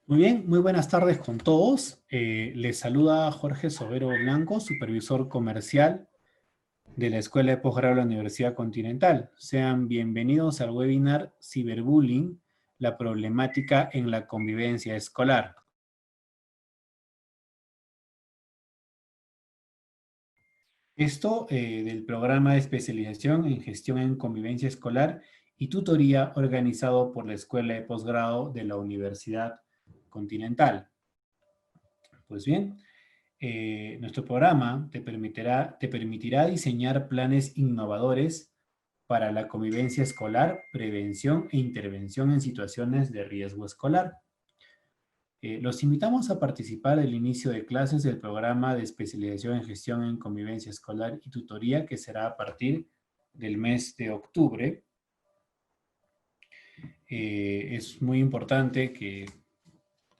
Muy bien, muy buenas tardes con todos. Les saluda Jorge Sobero Blanco, supervisor comercial de la Escuela de Posgrado de la Universidad Continental. Sean bienvenidos al webinar Ciberbullying, la problemática en la convivencia escolar. Esto del programa de especialización en gestión en convivencia escolar y tutoría organizado por la Escuela de Posgrado de la Universidad Continental. Pues bien, nuestro programa te permitirá diseñar planes innovadores para la convivencia escolar, prevención e intervención en situaciones de riesgo escolar. Los invitamos a participar del inicio de clases del programa de especialización en gestión en convivencia escolar y tutoría, que será a partir del mes de octubre. Es muy importante que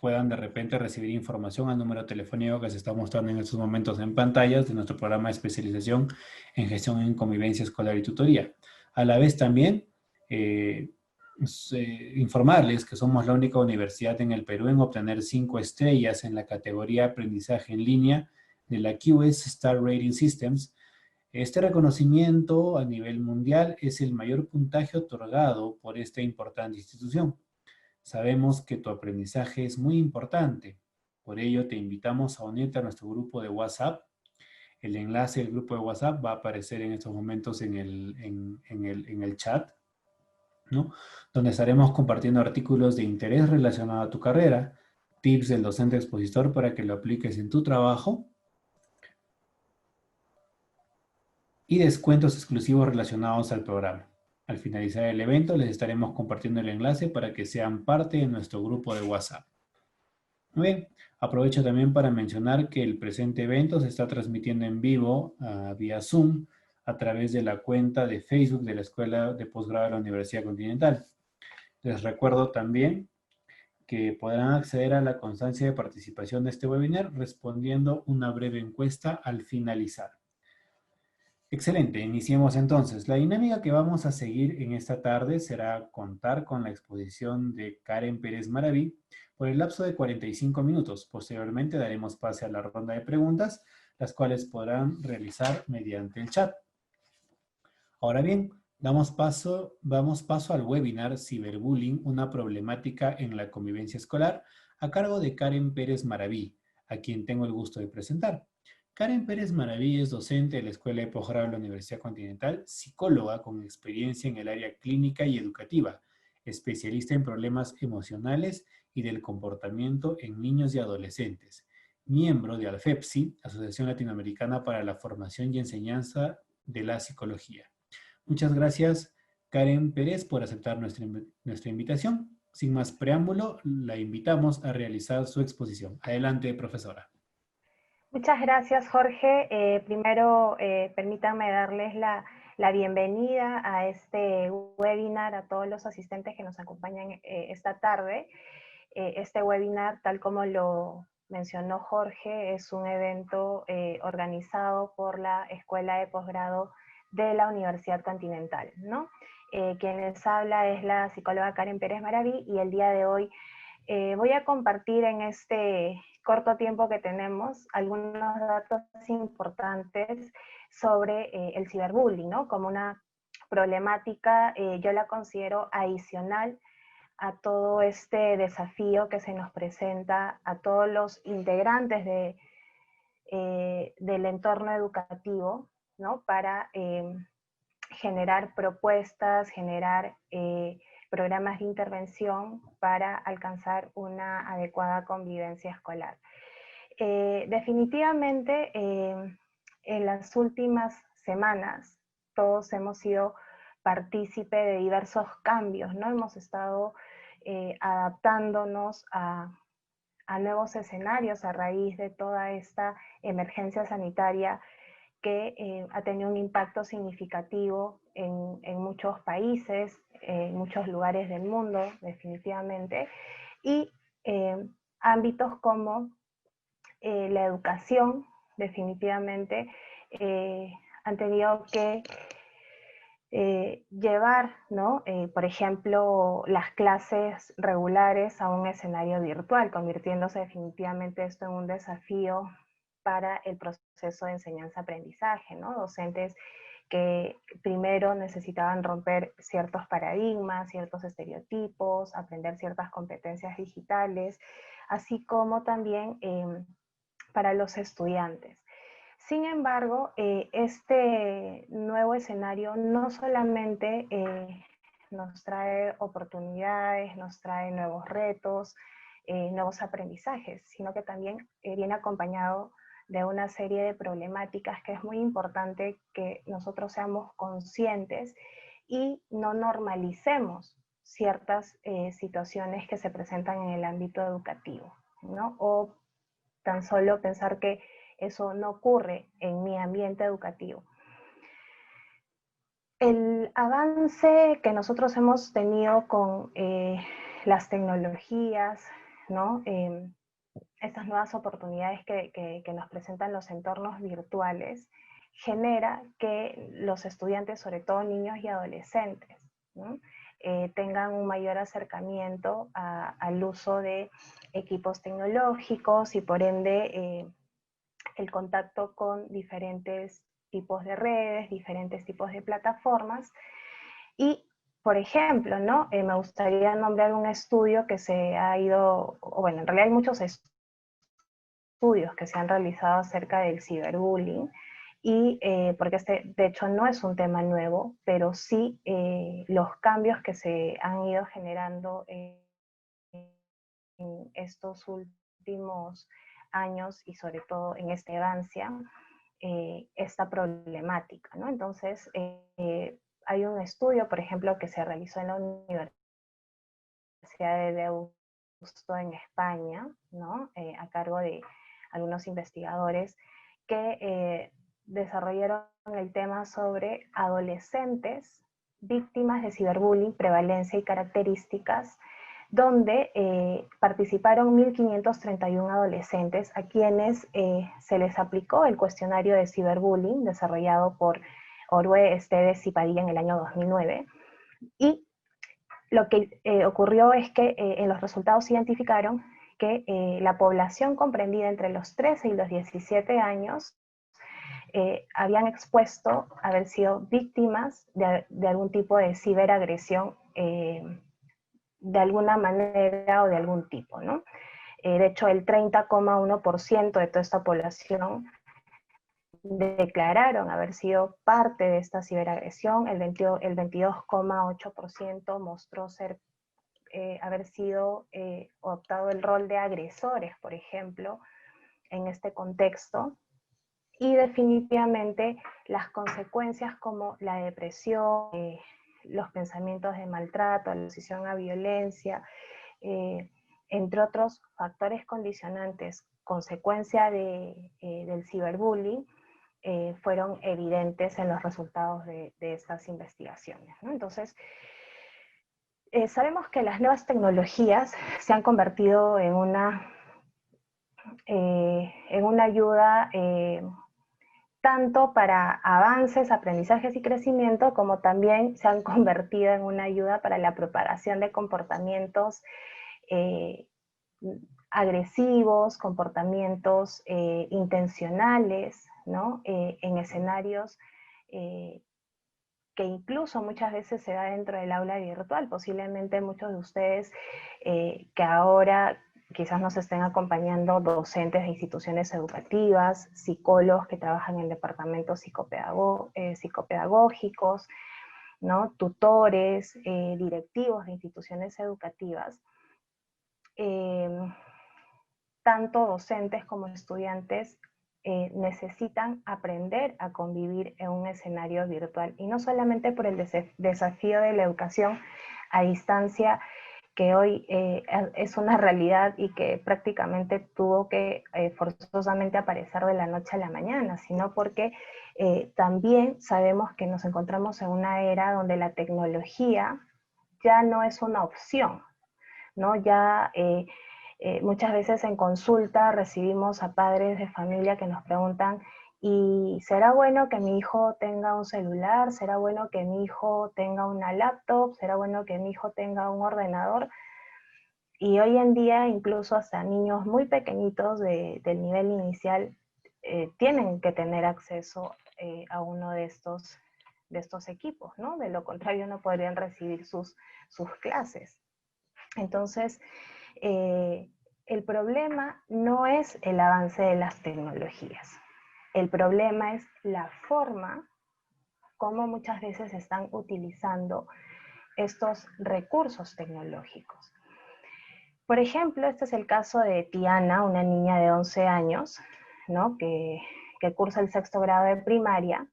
puedan de repente recibir información al número telefónico que se está mostrando en estos momentos en pantallas de nuestro programa de especialización en gestión en convivencia escolar y tutoría. A la vez también informarles que somos la única universidad en el Perú en obtener 5 estrellas en la categoría aprendizaje en línea de la QS Star Rating Systems. Este reconocimiento a nivel mundial es el mayor puntaje otorgado por esta importante institución. Sabemos que tu aprendizaje es muy importante. Por ello, te invitamos a unirte a nuestro grupo de WhatsApp. El enlace del grupo de WhatsApp va a aparecer en estos momentos en el chat, ¿no? Donde estaremos compartiendo artículos de interés relacionados a tu carrera, tips del docente expositor para que lo apliques en tu trabajo y descuentos exclusivos relacionados al programa. Al finalizar el evento, les estaremos compartiendo el enlace para que sean parte de nuestro grupo de WhatsApp. Muy bien, aprovecho también para mencionar que el presente evento se está transmitiendo en vivo vía Zoom a través de la cuenta de Facebook de la Escuela de Posgrado de la Universidad Continental. Les recuerdo también que podrán acceder a la constancia de participación de este webinar respondiendo una breve encuesta al finalizar. Excelente, iniciemos entonces. La dinámica que vamos a seguir en esta tarde será contar con la exposición de Karen Pérez Maraví por el lapso de 45 minutos. Posteriormente daremos pase a la ronda de preguntas, las cuales podrán realizar mediante el chat. Ahora bien, vamos paso al webinar Ciberbullying, una problemática en la convivencia escolar, a cargo de Karen Pérez Maraví, a quien tengo el gusto de presentar. Karen Pérez Maraví es docente de la Escuela de Posgrado de la Universidad Continental, psicóloga con experiencia en el área clínica y educativa, especialista en problemas emocionales y del comportamiento en niños y adolescentes, miembro de ALFEPSI, Asociación Latinoamericana para la Formación y Enseñanza de la Psicología. Muchas gracias, Karen Pérez, por aceptar nuestra invitación. Sin más preámbulo, la invitamos a realizar su exposición. Adelante, profesora. Muchas gracias, Jorge. Primero, permítanme darles la bienvenida a este webinar, a todos los asistentes que nos acompañan esta tarde. Este webinar, tal como lo mencionó Jorge, es un evento organizado por la Escuela de Posgrado de la Universidad Continental, ¿no? Quien les habla es la psicóloga Karen Pérez Maraví, y el día de hoy voy a compartir en este corto tiempo que tenemos algunos datos importantes sobre el ciberbullying, ¿no? Como una problemática, yo la considero adicional a todo este desafío que se nos presenta a todos los integrantes del entorno educativo, ¿no? Para generar propuestas, generar programas de intervención para alcanzar una adecuada convivencia escolar. Definitivamente, en las últimas semanas, todos hemos sido partícipe de diversos cambios, ¿no? Hemos estado adaptándonos a nuevos escenarios a raíz de toda esta emergencia sanitaria que ha tenido un impacto significativo en muchos países, en muchos lugares del mundo, definitivamente, y ámbitos como la educación, definitivamente, han tenido que llevar, ¿no? Por ejemplo, las clases regulares a un escenario virtual, convirtiéndose definitivamente esto en un desafío para el proceso de enseñanza-aprendizaje, ¿no? Docentes que primero necesitaban romper ciertos paradigmas, ciertos estereotipos, aprender ciertas competencias digitales, así como también para los estudiantes. Sin embargo, este nuevo escenario no solamente nos trae oportunidades, nos trae nuevos retos, nuevos aprendizajes, sino que también viene acompañado de una serie de problemáticas que es muy importante que nosotros seamos conscientes y no normalicemos ciertas situaciones que se presentan en el ámbito educativo, ¿no? O tan solo pensar que eso no ocurre en mi ambiente educativo. El avance que nosotros hemos tenido con las tecnologías, ¿no? Estas nuevas oportunidades que nos presentan los entornos virtuales, genera que los estudiantes, sobre todo niños y adolescentes, ¿no? Tengan un mayor acercamiento al uso de equipos tecnológicos y por ende el contacto con diferentes tipos de redes, diferentes tipos de plataformas. Y, por ejemplo, ¿no? Me gustaría nombrar un estudio que se ha ido, o bueno, en realidad hay muchos estudios que se han realizado acerca del ciberbullying, y porque este de hecho no es un tema nuevo, pero sí los cambios que se han ido generando en estos últimos años y sobre todo en esta infancia, esta problemática, ¿no? Entonces, hay un estudio, por ejemplo, que se realizó en la Universidad de Deusto en España, ¿no? A cargo de algunos investigadores que desarrollaron el tema sobre adolescentes víctimas de ciberbullying, prevalencia y características, donde participaron 1.531 adolescentes a quienes se les aplicó el cuestionario de ciberbullying desarrollado por Orue, Esteves y Padilla en el año 2009. Y lo que ocurrió es que en los resultados identificaron que la población comprendida entre los 13 y los 17 años habían expuesto a haber sido víctimas de algún tipo de ciberagresión de alguna manera o de algún tipo, ¿no? De hecho, el 30,1% de toda esta población declararon haber sido parte de esta ciberagresión, el 22,8% mostró haber sido optado el rol de agresores, por ejemplo, en este contexto, y definitivamente las consecuencias como la depresión, los pensamientos de maltrato, la exposición a violencia, entre otros factores condicionantes, consecuencia del ciberbullying, fueron evidentes en los resultados de estas investigaciones, ¿no? Entonces, sabemos que las nuevas tecnologías se han convertido en una ayuda tanto para avances, aprendizajes y crecimiento, como también se han convertido en una ayuda para la propagación de comportamientos agresivos, comportamientos intencionales, ¿no? En escenarios que incluso muchas veces se da dentro del aula virtual. Posiblemente muchos de ustedes que ahora quizás nos estén acompañando docentes de instituciones educativas, psicólogos que trabajan en departamentos psicopedagógicos, ¿no? Tutores, directivos de instituciones educativas, tanto docentes como estudiantes necesitan aprender a convivir en un escenario virtual, y no solamente por el desafío de la educación a distancia, que hoy es una realidad y que prácticamente tuvo que forzosamente aparecer de la noche a la mañana, sino porque también sabemos que nos encontramos en una era donde la tecnología ya no es una opción, ¿no? Ya muchas veces en consulta recibimos a padres de familia que nos preguntan Y será bueno que mi hijo tenga un celular, será bueno que mi hijo tenga una laptop, será bueno que mi hijo tenga un ordenador. Y hoy en día incluso hasta niños muy pequeñitos del nivel inicial tienen que tener acceso a uno de estos equipos, ¿no? De lo contrario no podrían recibir sus clases. Entonces, el problema no es el avance de las tecnologías. El problema es la forma como muchas veces están utilizando estos recursos tecnológicos. Por ejemplo, este es el caso de Tiana, una niña de 11 años, ¿no? que cursa el 6º grado de primaria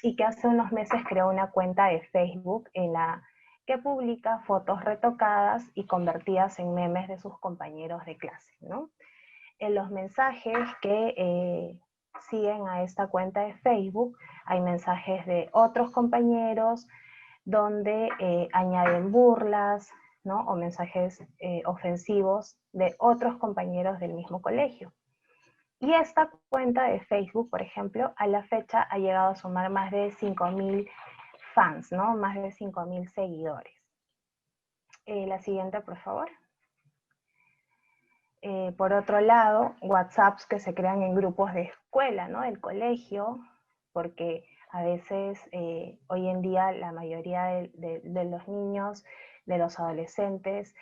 y que hace unos meses creó una cuenta de Facebook en la que publica fotos retocadas y convertidas en memes de sus compañeros de clase, ¿no? En los mensajes que siguen a esta cuenta de Facebook hay mensajes de otros compañeros donde añaden burlas, ¿no? O mensajes ofensivos de otros compañeros del mismo colegio. Y esta cuenta de Facebook, por ejemplo, a la fecha ha llegado a sumar más de 5.000 fans, ¿no? Más de 5.000 seguidores. La siguiente, por favor. Por otro lado, WhatsApps que se crean en grupos de escuela, ¿no? Del colegio, porque a veces hoy en día la mayoría de los niños, de los adolescentes,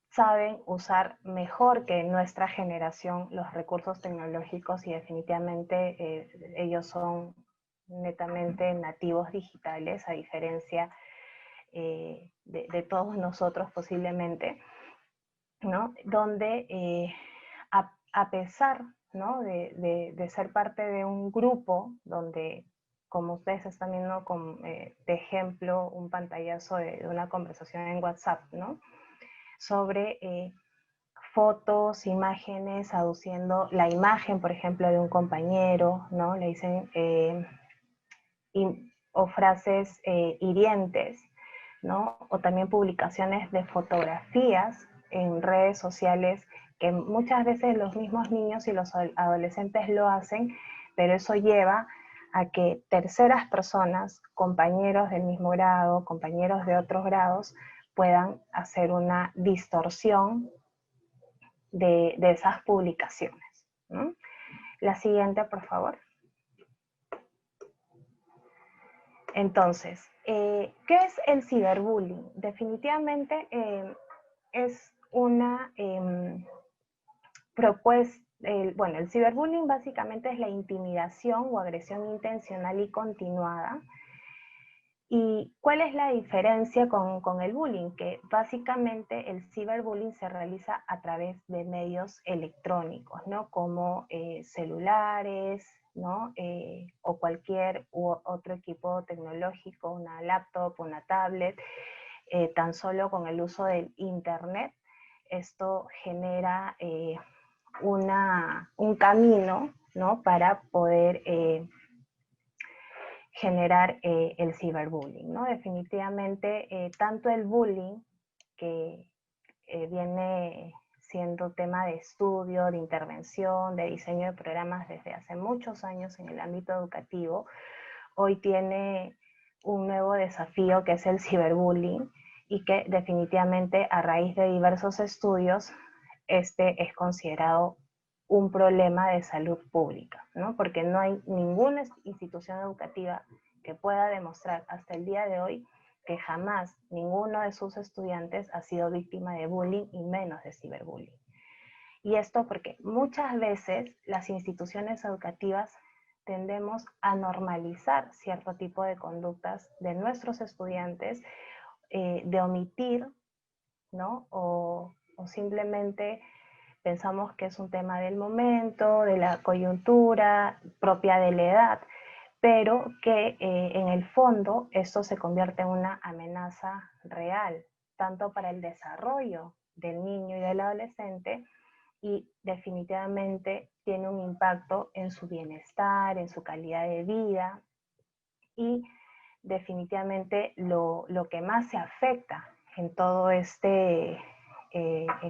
saben usar mejor que nuestra generación los recursos tecnológicos y definitivamente ellos son netamente nativos digitales, a diferencia de todos nosotros posiblemente, ¿no? Donde a pesar, ¿no? de ser parte de un grupo donde, como ustedes están viendo de ejemplo, un pantallazo de una conversación en WhatsApp, ¿no? Sobre fotos, imágenes, aduciendo la imagen, por ejemplo, de un compañero, ¿no? Le dicen, o frases hirientes, ¿no? O también publicaciones de fotografías en redes sociales que muchas veces los mismos niños y los adolescentes lo hacen, pero eso lleva a que terceras personas, compañeros del mismo grado, compañeros de otros grados, puedan hacer una distorsión de esas publicaciones, ¿no? La siguiente, por favor. Entonces, ¿qué es el ciberbullying? Definitivamente es una propuesta, bueno, el ciberbullying básicamente es la intimidación o agresión intencional y continuada. ¿Y cuál es la diferencia con el bullying? Que básicamente el ciberbullying se realiza a través de medios electrónicos, ¿no? Como celulares, ¿no? O cualquier otro equipo tecnológico, una laptop, una tablet, tan solo con el uso del internet. Esto genera un camino, ¿no? Para poder generar el ciberbullying, ¿no? Definitivamente, tanto el bullying, que viene siendo tema de estudio, de intervención, de diseño de programas desde hace muchos años en el ámbito educativo, hoy tiene un nuevo desafío que es el ciberbullying y que definitivamente a raíz de diversos estudios este es considerado un problema de salud pública, ¿no? Porque no hay ninguna institución educativa que pueda demostrar hasta el día de hoy que jamás ninguno de sus estudiantes ha sido víctima de bullying y menos de ciberbullying. Y esto porque muchas veces las instituciones educativas tendemos a normalizar cierto tipo de conductas de nuestros estudiantes, de omitir, ¿no? O simplemente pensamos que es un tema del momento, de la coyuntura, propia de la edad, pero que en el fondo esto se convierte en una amenaza real, tanto para el desarrollo del niño y del adolescente, y definitivamente tiene un impacto en su bienestar, en su calidad de vida, y definitivamente lo que más se afecta en todo en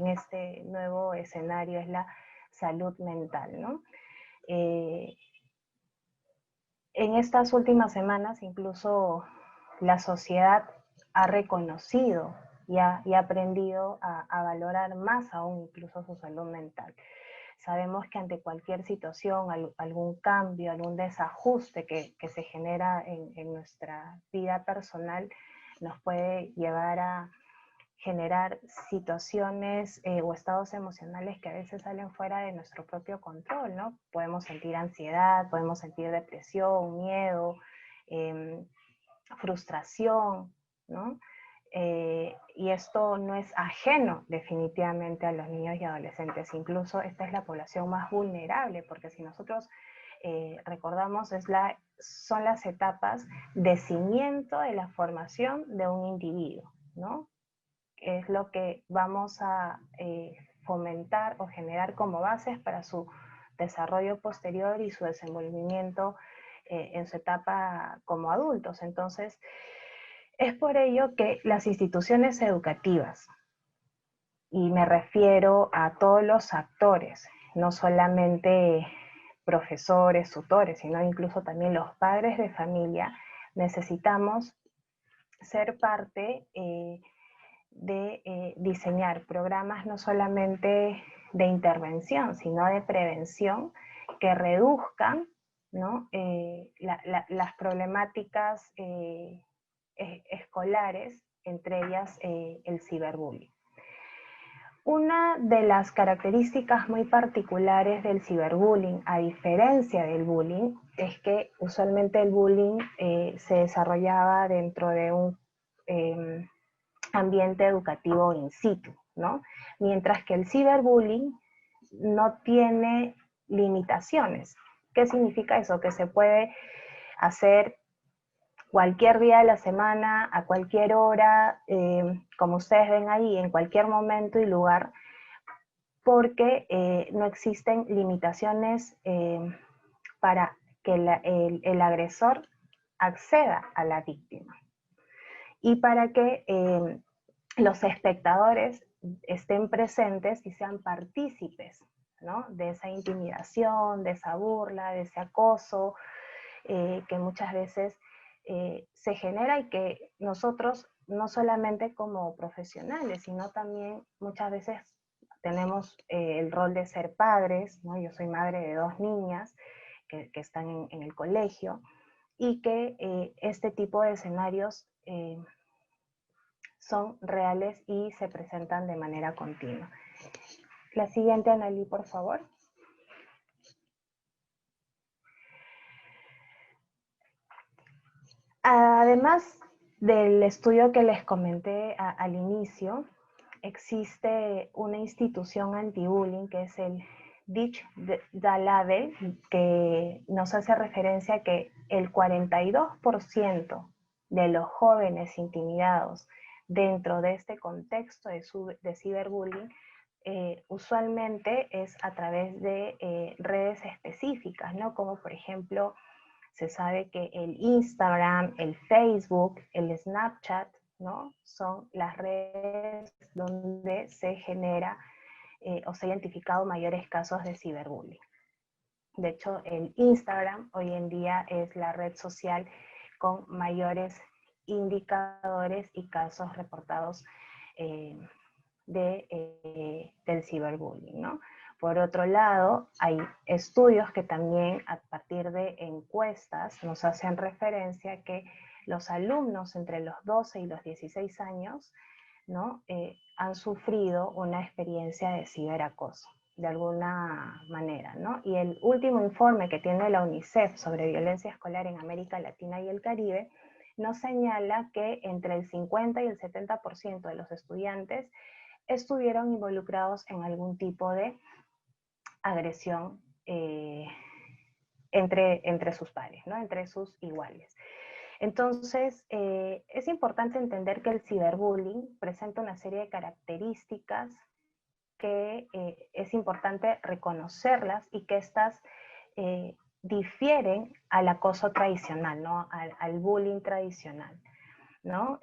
este nuevo escenario es la salud mental, ¿no? En estas últimas semanas incluso la sociedad ha reconocido y ha aprendido a valorar más aún incluso su salud mental. Sabemos que ante cualquier situación, algún cambio, algún desajuste que se genera en nuestra vida personal, nos puede llevar a generar situaciones o estados emocionales que a veces salen fuera de nuestro propio control, ¿no? Podemos sentir ansiedad, podemos sentir depresión, miedo, frustración, ¿no? Y esto no es ajeno definitivamente a los niños y adolescentes, incluso esta es la población más vulnerable, porque si nosotros recordamos, son las etapas de cimiento de la formación de un individuo, ¿no? Es lo que vamos a fomentar o generar como bases para su desarrollo posterior y su desenvolvimiento en su etapa como adultos. Entonces, es por ello que las instituciones educativas, y me refiero a todos los actores, no solamente profesores, tutores, sino incluso también los padres de familia, necesitamos ser parte de diseñar programas no solamente de intervención, sino de prevención que reduzcan, ¿no? Las problemáticas escolares, entre ellas el ciberbullying. Una de las características muy particulares del ciberbullying, a diferencia del bullying, es que usualmente el bullying se desarrollaba dentro de un ambiente educativo in situ, ¿no? Mientras que el ciberbullying no tiene limitaciones. ¿Qué significa eso? Que se puede hacer cualquier día de la semana, a cualquier hora, como ustedes ven ahí, en cualquier momento y lugar, porque no existen limitaciones para que el agresor acceda a la víctima. Y para que los espectadores estén presentes y sean partícipes, ¿no? De esa intimidación, de esa burla, de ese acoso, que muchas veces se genera y que nosotros, no solamente como profesionales, sino también muchas veces tenemos el rol de ser padres, ¿no? Yo soy madre de 2 niñas que están en el colegio, y que este tipo de escenarios son reales y se presentan de manera continua. La siguiente, Analí, por favor. Además del estudio que les comenté al inicio, existe una institución anti-bullying que es el Ditch Label, que nos hace referencia a que el 42% de los jóvenes intimidados dentro de este contexto de ciberbullying usualmente es a través de redes específicas, ¿no? Como por ejemplo, se sabe que el Instagram, el Facebook, el Snapchat, ¿no? Son las redes donde se genera o se ha identificado mayores casos de ciberbullying. De hecho, el Instagram hoy en día es la red social con mayores indicadores y casos reportados del ciberbullying, ¿no? Por otro lado, hay estudios que también a partir de encuestas nos hacen referencia que los alumnos entre los 12 y los 16 años, ¿no? Han sufrido una experiencia de ciberacoso, de alguna manera, ¿no? Y el último informe que tiene la UNICEF sobre violencia escolar en América Latina y el Caribe nos señala que entre el 50 y el 70% de los estudiantes estuvieron involucrados en algún tipo de agresión entre sus pares, ¿no? Entre sus iguales. Entonces, es importante entender que el ciberbullying presenta una serie de características que es importante reconocerlas y que estas difieren al acoso tradicional, ¿no? Al bullying tradicional, ¿no?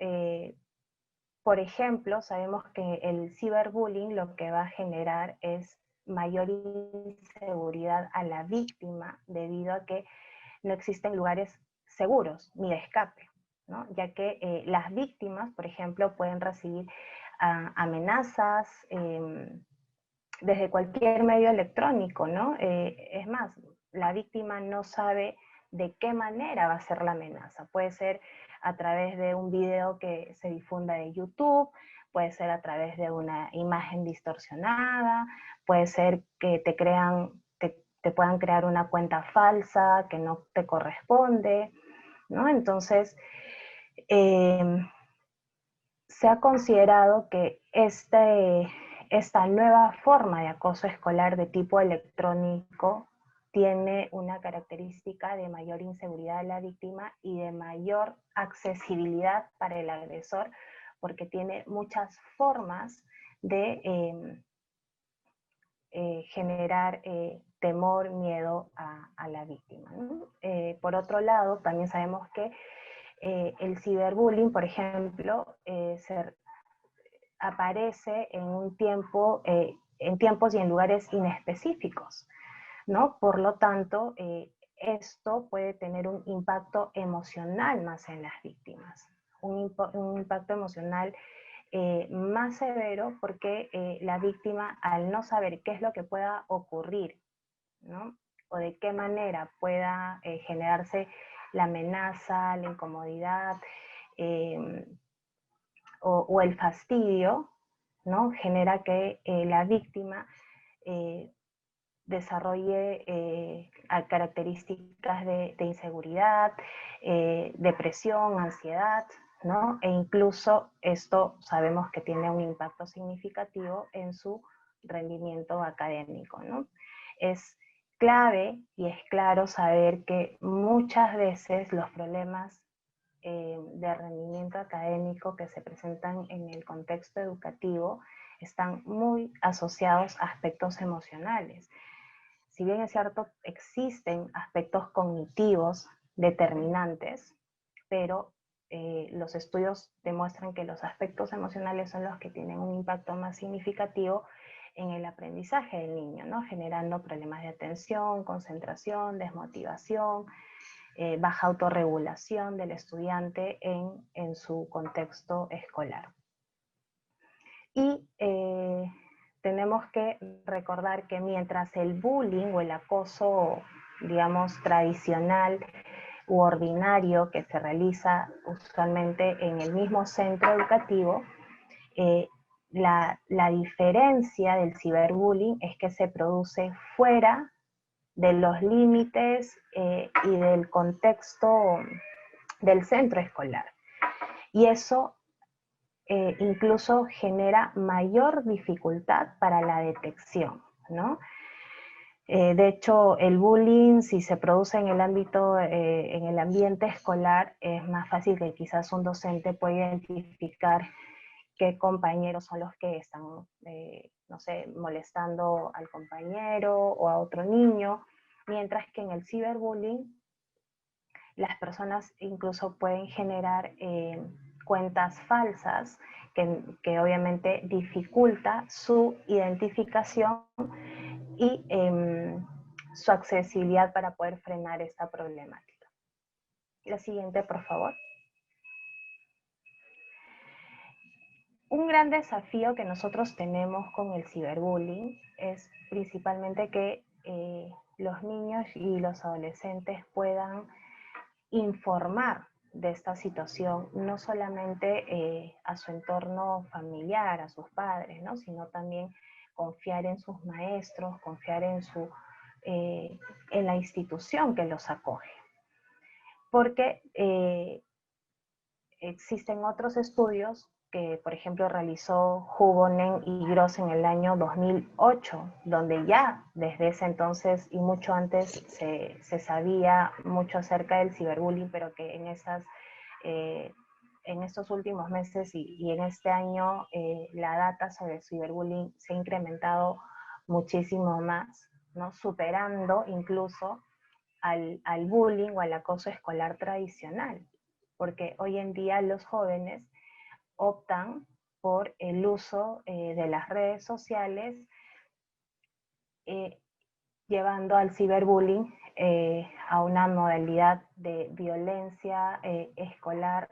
Por ejemplo, sabemos que el ciberbullying lo que va a generar es mayor inseguridad a la víctima debido a que no existen lugares seguros ni de escape, ¿no? Ya que las víctimas, por ejemplo, pueden recibir amenazas desde cualquier medio electrónico, ¿no? Es más, la víctima no sabe de qué manera va a ser la amenaza. Puede ser a través de un video que se difunda de YouTube, puede ser a través de una imagen distorsionada, puede ser que te puedan crear una cuenta falsa que no te corresponde, ¿no? Entonces, se ha considerado que esta nueva forma de acoso escolar de tipo electrónico tiene una característica de mayor inseguridad de la víctima y de mayor accesibilidad para el agresor, porque tiene muchas formas de generar temor, miedo a la víctima, ¿no? Por otro lado, también sabemos que el ciberbullying, por ejemplo, aparece en tiempos y en lugares inespecíficos, ¿no? Por lo tanto, esto puede tener un impacto emocional más en las víctimas, un impacto emocional más severo porque la víctima, al no saber qué es lo que pueda ocurrir, ¿no? O de qué manera pueda generarse la amenaza, la incomodidad o el fastidio, ¿no? Genera que la víctima desarrolle características de inseguridad, depresión, ansiedad, ¿no? E incluso esto sabemos que tiene un impacto significativo en su rendimiento académico, ¿no? Es clave y es claro saber que muchas veces los problemas de rendimiento académico que se presentan en el contexto educativo están muy asociados a aspectos emocionales. Si bien es cierto, existen aspectos cognitivos determinantes, pero los estudios demuestran que los aspectos emocionales son los que tienen un impacto más significativo en el aprendizaje del niño, ¿no? Generando problemas de atención, concentración, desmotivación, baja autorregulación del estudiante en su contexto escolar. Y tenemos que recordar que mientras el bullying o el acoso, digamos, tradicional u ordinario que se realiza usualmente en el mismo centro educativo, la diferencia del ciberbullying es que se produce fuera de los límites y del contexto del centro escolar. Y eso incluso genera mayor dificultad para la detección, ¿no? De hecho, el bullying, si se produce en el ámbito, en el ambiente escolar, es más fácil que quizás un docente pueda identificar qué compañeros son los que están, no sé, molestando al compañero o a otro niño, mientras que en el ciberbullying las personas incluso pueden generar cuentas falsas que obviamente dificulta su identificación y su accesibilidad para poder frenar esta problemática. La siguiente, por favor. Un gran desafío que nosotros tenemos con el ciberbullying es principalmente que los niños y los adolescentes puedan informar de esta situación, no solamente a su entorno familiar, a sus padres, ¿no? Sino también confiar en sus maestros, confiar en la institución que los acoge. Porque existen otros estudios que, por ejemplo, realizó Hubonen y Gross en el año 2008, donde ya desde ese entonces y mucho antes se sabía mucho acerca del ciberbullying, pero que en estos últimos meses y en este año la data sobre el ciberbullying se ha incrementado muchísimo más, ¿no? Superando incluso al bullying o al acoso escolar tradicional, porque hoy en día los jóvenes optan por el uso de las redes sociales llevando al ciberbullying a una modalidad de violencia escolar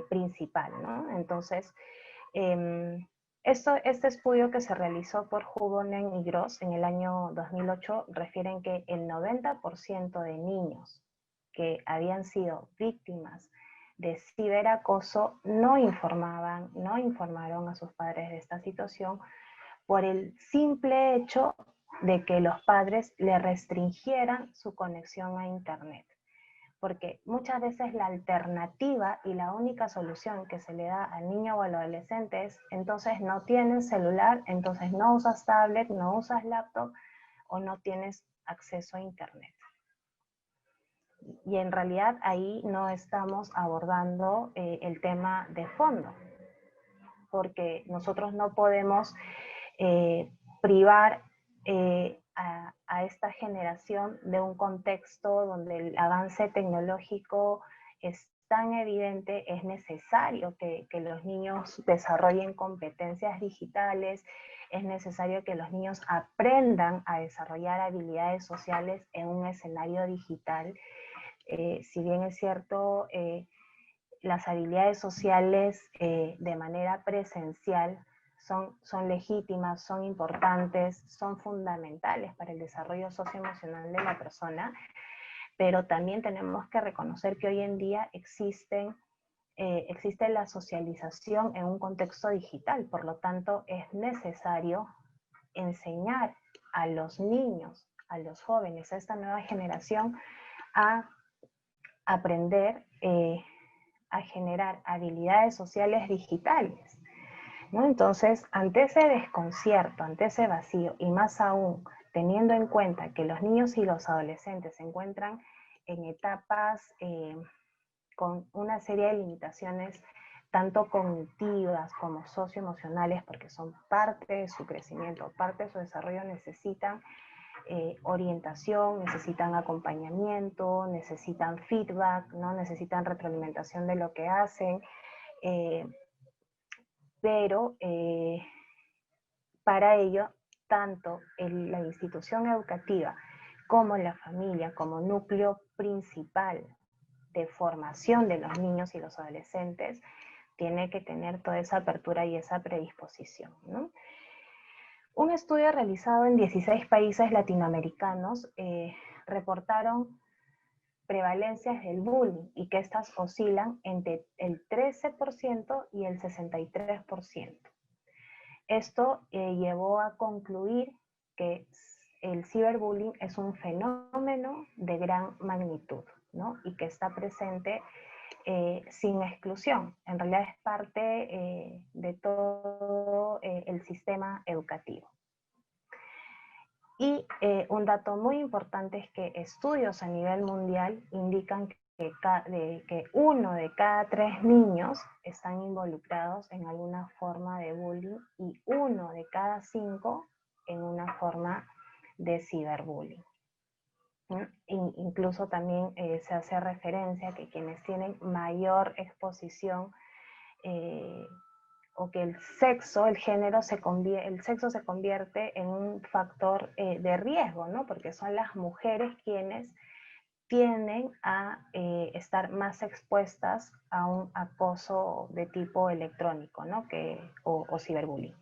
principal, ¿no? Entonces, este estudio que se realizó por Hubonen y Gross en el año 2008 refieren que el 90% de niños que habían sido víctimas de ciberacoso no informaron a sus padres de esta situación por el simple hecho de que los padres le restringieran su conexión a Internet. Porque muchas veces la alternativa y la única solución que se le da al niño o al adolescente es, entonces no tienes celular, entonces no usas tablet, no usas laptop o no tienes acceso a Internet. Y en realidad ahí no estamos abordando el tema de fondo, porque nosotros no podemos privar a esta generación de un contexto donde el avance tecnológico es tan evidente. Es necesario que los niños desarrollen competencias digitales, es necesario que los niños aprendan a desarrollar habilidades sociales en un escenario digital. Si bien es cierto, las habilidades sociales de manera presencial son legítimas, son importantes, son fundamentales para el desarrollo socioemocional de la persona, pero también tenemos que reconocer que hoy en día existe la socialización en un contexto digital. Por lo tanto, es necesario enseñar a los niños, a los jóvenes, a esta nueva generación, a aprender a generar habilidades sociales digitales, ¿no? Entonces, ante ese desconcierto, ante ese vacío, y más aún teniendo en cuenta que los niños y los adolescentes se encuentran en etapas con una serie de limitaciones, tanto cognitivas como socioemocionales, porque son parte de su crecimiento, parte de su desarrollo, necesitan orientación, necesitan acompañamiento, necesitan feedback, ¿no? Necesitan retroalimentación de lo que hacen, pero para ello, tanto la institución educativa como la familia, como núcleo principal de formación de los niños y los adolescentes, tiene que tener toda esa apertura y esa predisposición, ¿no? Un estudio realizado en 16 países latinoamericanos reportaron prevalencias del bullying y que estas oscilan entre el 13% y el 63%. Esto llevó a concluir que el ciberbullying es un fenómeno de gran magnitud, ¿no? Y que está presente sin exclusión. En realidad es parte de todo el sistema educativo. Y un dato muy importante es que estudios a nivel mundial indican que 1 de cada 3 niños están involucrados en alguna forma de bullying y 1 de cada 5 en una forma de ciberbullying. Incluso también se hace referencia a que quienes tienen mayor exposición o que el sexo se convierte en un factor de riesgo, ¿no? Porque son las mujeres quienes tienden a estar más expuestas a un acoso de tipo electrónico, ¿no? O ciberbullying.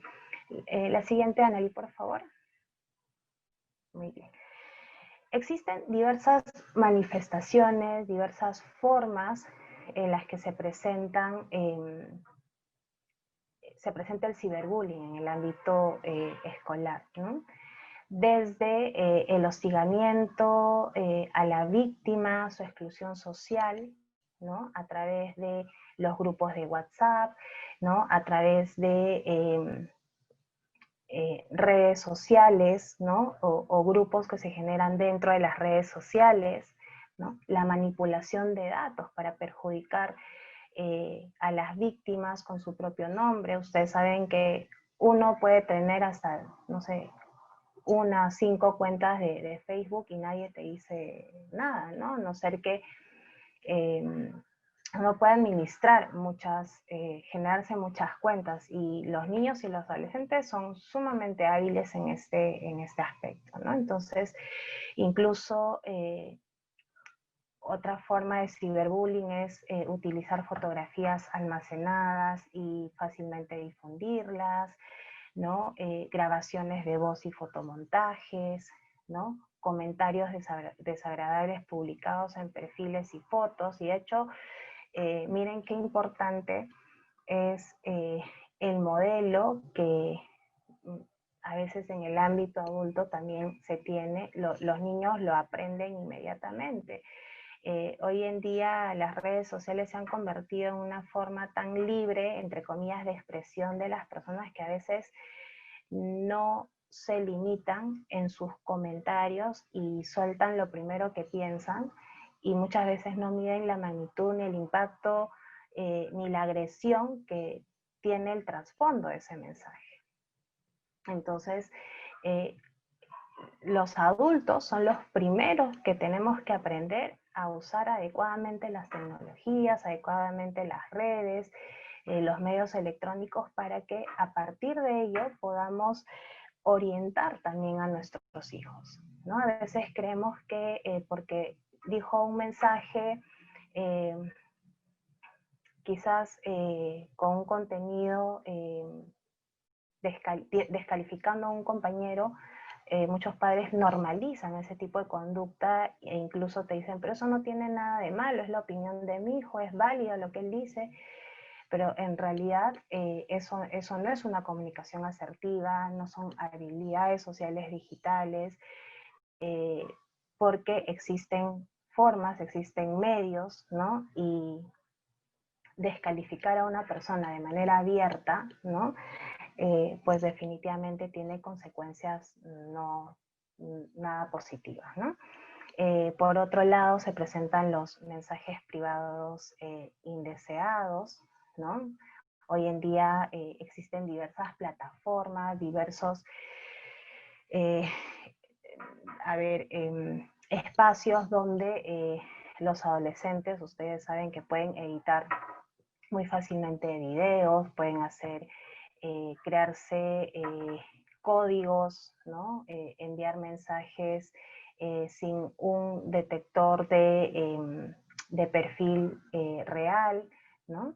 La siguiente, Anneli, por favor. Muy bien. Existen diversas manifestaciones, diversas formas en las que se presenta el ciberbullying en el ámbito escolar, ¿no? Desde el hostigamiento a la víctima, su exclusión social, ¿no? A través de los grupos de WhatsApp, ¿no? A través de redes sociales, ¿no? O grupos que se generan dentro de las redes sociales, ¿no? La manipulación de datos para perjudicar a las víctimas con su propio nombre. Ustedes saben que uno puede tener hasta, no sé, 5 cuentas de Facebook y nadie te dice nada, ¿no? A no ser que no puede administrar generarse muchas cuentas, y los niños y los adolescentes son sumamente hábiles en este aspecto, ¿no? Entonces, incluso otra forma de ciberbullying es utilizar fotografías almacenadas y fácilmente difundirlas, ¿no? Grabaciones de voz y fotomontajes, ¿no? Comentarios desagradables publicados en perfiles y fotos. Y de hecho, miren qué importante es el modelo que a veces en el ámbito adulto también se tiene, los niños lo aprenden inmediatamente. Hoy en día las redes sociales se han convertido en una forma tan libre, entre comillas, de expresión de las personas, que a veces no se limitan en sus comentarios y sueltan lo primero que piensan, y muchas veces no miden la magnitud ni el impacto ni la agresión que tiene el trasfondo de ese mensaje. Entonces, los adultos son los primeros que tenemos que aprender a usar adecuadamente las tecnologías, adecuadamente las redes, los medios electrónicos, para que a partir de ello podamos orientar también a nuestros hijos, ¿no? A veces creemos que porque dijo un mensaje quizás con un contenido descalificando a un compañero, muchos padres normalizan ese tipo de conducta e incluso te dicen, pero eso no tiene nada de malo, es la opinión de mi hijo, es válido lo que él dice, pero en realidad eso no es una comunicación asertiva, no son habilidades sociales digitales, porque existen formas, existen medios, ¿no? Y descalificar a una persona de manera abierta, ¿no? Pues definitivamente tiene consecuencias no nada positivas, ¿no? Por otro lado, se presentan los mensajes privados indeseados, ¿no? Hoy en día existen diversas plataformas, diversos, espacios donde los adolescentes, ustedes saben que pueden editar muy fácilmente videos, pueden hacer, crearse códigos, ¿no? Enviar mensajes sin un detector de perfil real, ¿no?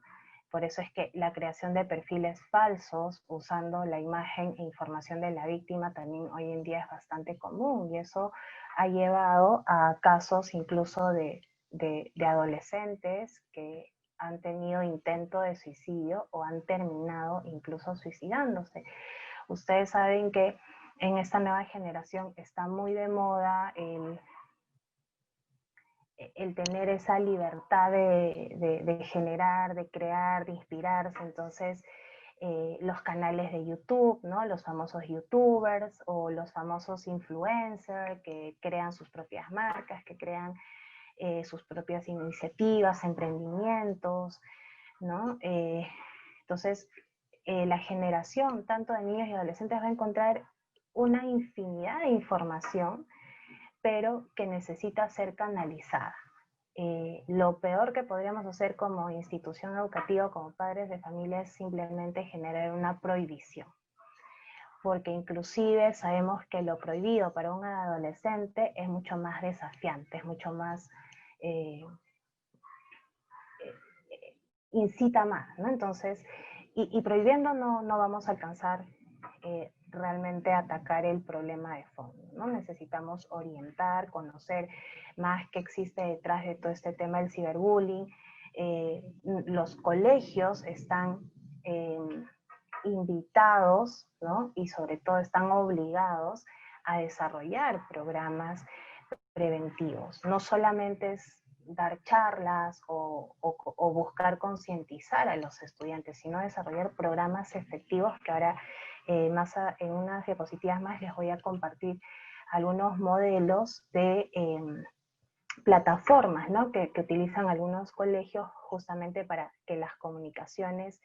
Por eso es que la creación de perfiles falsos usando la imagen e información de la víctima también hoy en día es bastante común, y eso ha llevado a casos incluso de adolescentes que han tenido intento de suicidio o han terminado incluso suicidándose. Ustedes saben que en esta nueva generación está muy de moda el tener esa libertad de generar, de crear, de inspirarse. Entonces, los canales de YouTube, ¿no? Los famosos YouTubers o los famosos influencers que crean sus propias marcas, que crean sus propias iniciativas, emprendimientos, ¿no? Entonces, la generación, tanto de niños y adolescentes, va a encontrar una infinidad de información, pero que necesita ser canalizada. Lo peor que podríamos hacer como institución educativa, como padres de familia, es simplemente generar una prohibición. Porque inclusive sabemos que lo prohibido para un adolescente es mucho más desafiante, es mucho más... incita más, ¿no? Entonces, y prohibiendo no vamos a alcanzar realmente a atacar el problema de fondo, ¿no? Necesitamos orientar, conocer más qué existe detrás de todo este tema del ciberbullying. Los colegios están invitados, ¿no? Y sobre todo están obligados a desarrollar programas preventivos. No solamente es dar charlas o buscar concientizar a los estudiantes, sino desarrollar programas efectivos, que ahora en unas diapositivas más les voy a compartir algunos modelos de plataformas, ¿no? que utilizan algunos colegios justamente para que las comunicaciones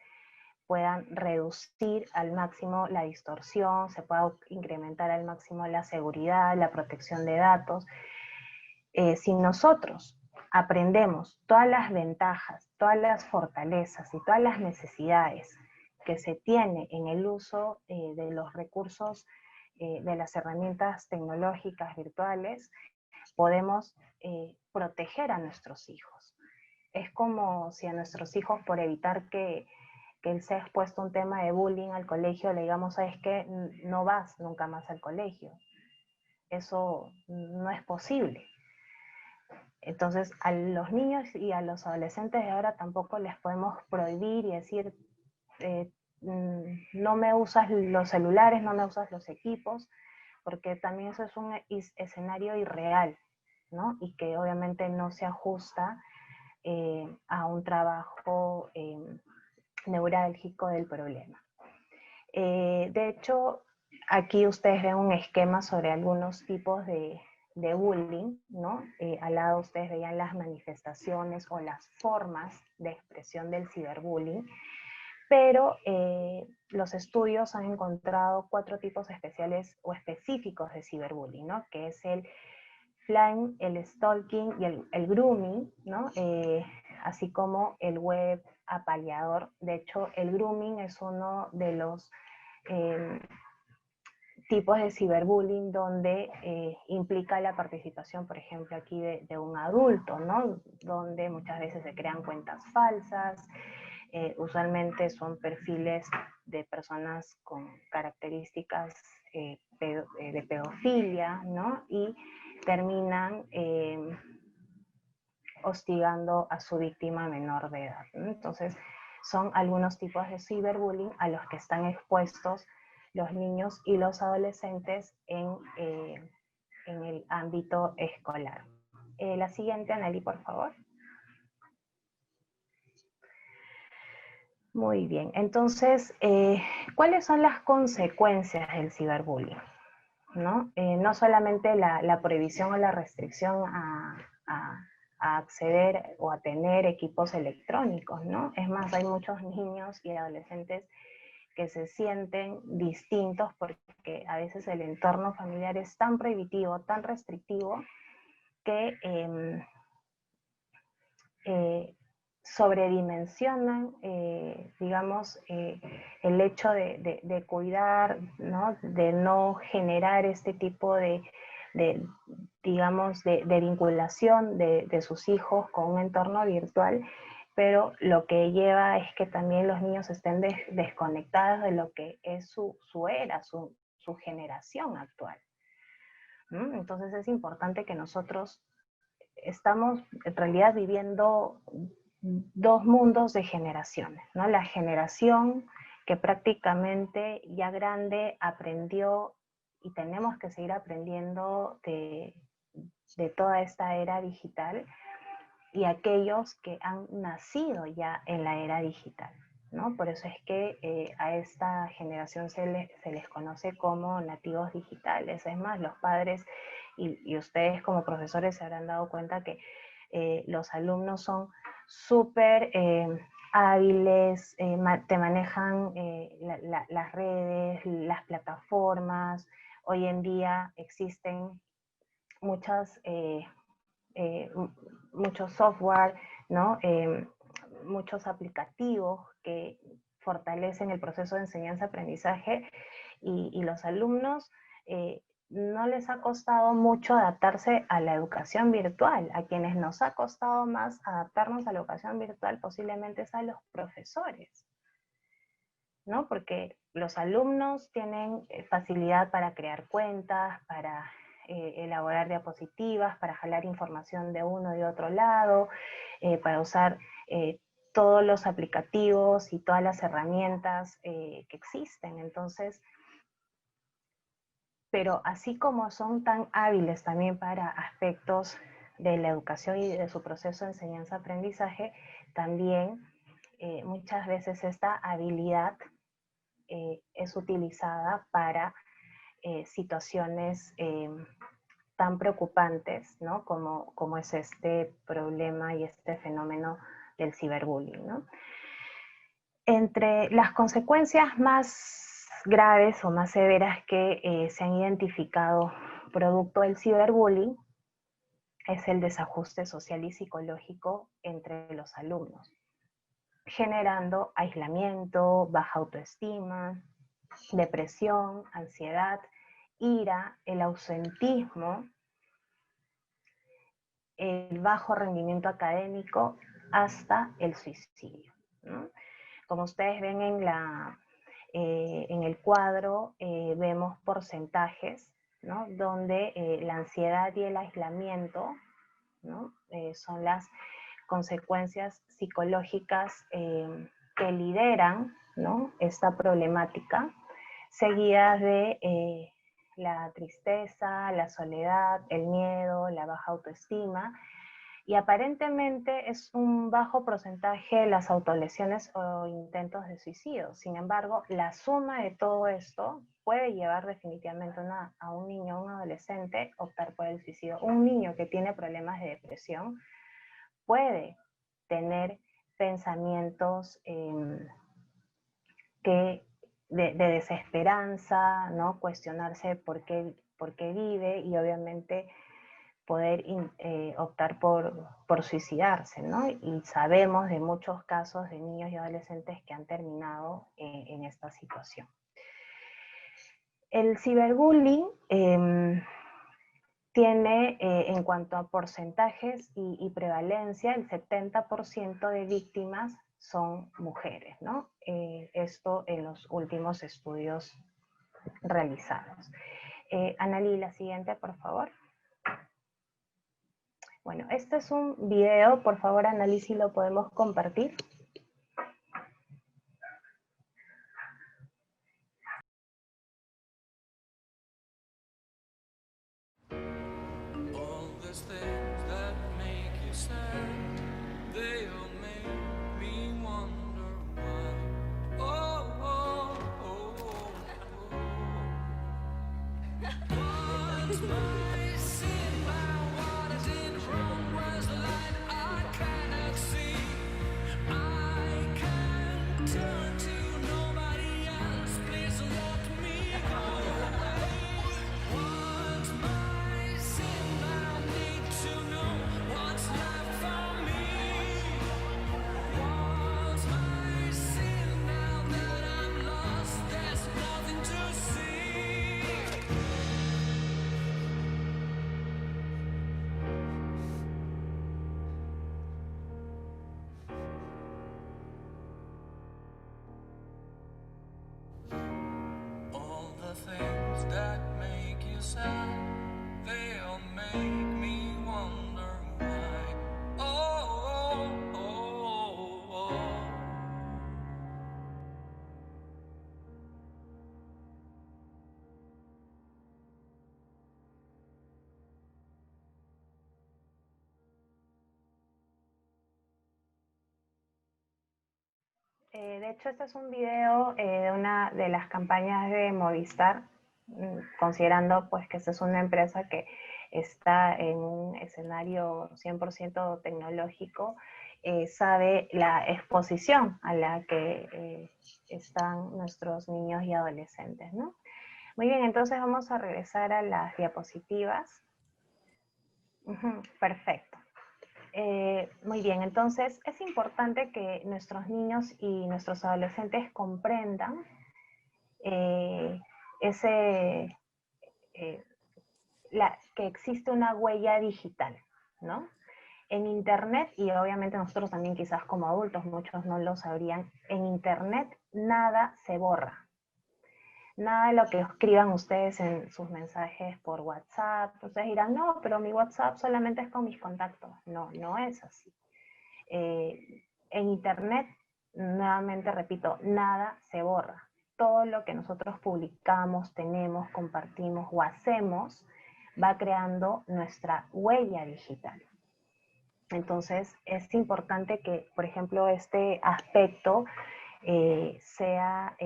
puedan reducir al máximo la distorsión, se pueda incrementar al máximo la seguridad, la protección de datos. Si nosotros aprendemos todas las ventajas, todas las fortalezas y todas las necesidades que se tiene en el uso de los recursos, de las herramientas tecnológicas virtuales, podemos proteger a nuestros hijos. Es como si a nuestros hijos, por evitar que él sea expuesto a un tema de bullying al colegio, le digamos, ¿sabes qué? No vas nunca más al colegio. Eso no es posible. Entonces, a los niños y a los adolescentes de ahora tampoco les podemos prohibir y decir, no me usas los celulares, no me usas los equipos, porque también eso es un escenario irreal, ¿no? Y que obviamente no se ajusta a un trabajo neurálgico del problema. De hecho, aquí ustedes ven un esquema sobre algunos tipos de bullying, ¿no? Al lado ustedes veían las manifestaciones o las formas de expresión del ciberbullying, pero los estudios han encontrado 4 tipos especiales o específicos de ciberbullying, ¿no? Que es el flying, el stalking y el grooming, ¿no? Así como el web apaleador. De hecho, el grooming es uno de los tipos de ciberbullying donde implica la participación, por ejemplo, aquí de un adulto, ¿no? Donde muchas veces se crean cuentas falsas, usualmente son perfiles de personas con características de pedofilia, ¿no? Y terminan hostigando a su víctima menor de edad, ¿no? Entonces, son algunos tipos de ciberbullying a los que están expuestos los niños y los adolescentes en el ámbito escolar. La siguiente, Anneli, por favor. Muy bien, entonces, ¿cuáles son las consecuencias del ciberbullying? ¿No? No solamente la prohibición o la restricción a acceder o a tener equipos electrónicos, ¿no? Es más, hay muchos niños y adolescentes que se sienten distintos porque a veces el entorno familiar es tan prohibitivo, tan restrictivo, que sobredimensionan, digamos, el hecho de cuidar, ¿no? De no generar este tipo digamos, de vinculación de sus hijos con un entorno virtual, pero lo que lleva es que también los niños estén desconectados de lo que es su era, su generación actual. Entonces es importante que nosotros estamos en realidad viviendo 2 mundos de generaciones, ¿no? La generación que prácticamente ya grande aprendió y tenemos que seguir aprendiendo de toda esta era digital, y aquellos que han nacido ya en la era digital, ¿no? Por eso es que a esta generación se les conoce como nativos digitales. Es más, los padres y ustedes como profesores se habrán dado cuenta que los alumnos son súper hábiles, te manejan las redes, las plataformas. Hoy en día existen muchos software, ¿no? Muchos aplicativos que fortalecen el proceso de enseñanza-aprendizaje, y los alumnos no les ha costado mucho adaptarse a la educación virtual. A quienes nos ha costado más adaptarnos a la educación virtual posiblemente es a los profesores, ¿no? Porque los alumnos tienen facilidad para crear cuentas, para elaborar diapositivas, para jalar información de uno y de otro lado, para usar todos los aplicativos y todas las herramientas que existen. Entonces, pero así como son tan hábiles también para aspectos de la educación y de su proceso de enseñanza-aprendizaje, también muchas veces esta habilidad es utilizada para situaciones tan preocupantes, ¿no? Como es este problema y este fenómeno del ciberbullying, ¿no? Entre las consecuencias más graves o más severas que se han identificado producto del ciberbullying es el desajuste social y psicológico entre los alumnos, generando aislamiento, baja autoestima, depresión, ansiedad, ira, el ausentismo, el bajo rendimiento académico, hasta el suicidio, ¿no? Como ustedes ven en el cuadro, vemos porcentajes, ¿no? Donde la ansiedad y el aislamiento, ¿no? Son las consecuencias psicológicas que lideran, ¿no? Esta problemática, seguidas de la tristeza, la soledad, el miedo, la baja autoestima, y aparentemente es un bajo porcentaje las autolesiones o intentos de suicidio. Sin embargo, la suma de todo esto puede llevar definitivamente a un niño o un adolescente a optar por el suicidio. Un niño que tiene problemas de depresión puede tener pensamientos de desesperanza, ¿no? Cuestionarse por qué vive, y obviamente poder optar por suicidarse, ¿no? Y sabemos de muchos casos de niños y adolescentes que han terminado en esta situación. El ciberbullying tiene, en cuanto a porcentajes y prevalencia, el 70% de víctimas son mujeres, ¿no? Esto en los últimos estudios realizados. Analí, la siguiente, por favor. Bueno, este es un video, por favor, Analí, si lo podemos compartir. De hecho, este es un video de una de las campañas de Movistar, considerando pues que esta es una empresa que está en un escenario 100% tecnológico, sabe la exposición a la que están nuestros niños y adolescentes, ¿no? Muy bien, entonces vamos a regresar a las diapositivas. Perfecto. Muy bien, entonces es importante que nuestros niños y nuestros adolescentes comprendan que existe una huella digital, ¿no? En Internet, y obviamente nosotros también quizás como adultos, muchos no lo sabrían, en Internet nada se borra. Nada de lo que escriban ustedes en sus mensajes por WhatsApp. Ustedes dirán, no, pero mi WhatsApp solamente es con mis contactos. No, no es así. En Internet, nuevamente repito, nada se borra. Todo lo que nosotros publicamos, tenemos, compartimos o hacemos va creando nuestra huella digital. Entonces, es importante que, por ejemplo, este aspecto sea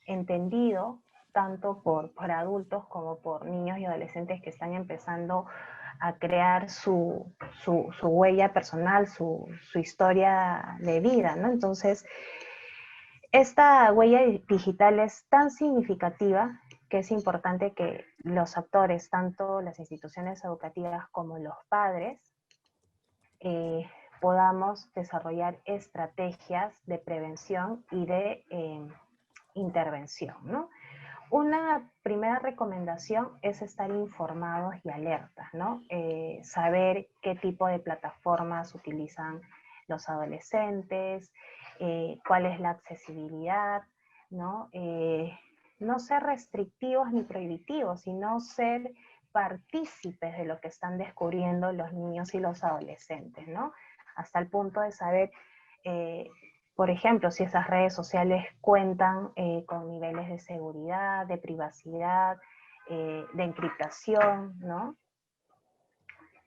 entendido tanto por adultos como por niños y adolescentes que están empezando a crear su huella personal, su historia de vida, ¿no? Entonces, esta huella digital es tan significativa que es importante que los actores, tanto las instituciones educativas como los padres, podamos desarrollar estrategias de prevención y de intervención, ¿no? Una primera recomendación es estar informados y alertas, ¿no? Saber qué tipo de plataformas utilizan los adolescentes, cuál es la accesibilidad, ¿no? No ser restrictivos ni prohibitivos, sino ser partícipes de lo que están descubriendo los niños y los adolescentes, ¿no? Hasta el punto de saber, por ejemplo, si esas redes sociales cuentan con niveles de seguridad, de privacidad, de encriptación, ¿no?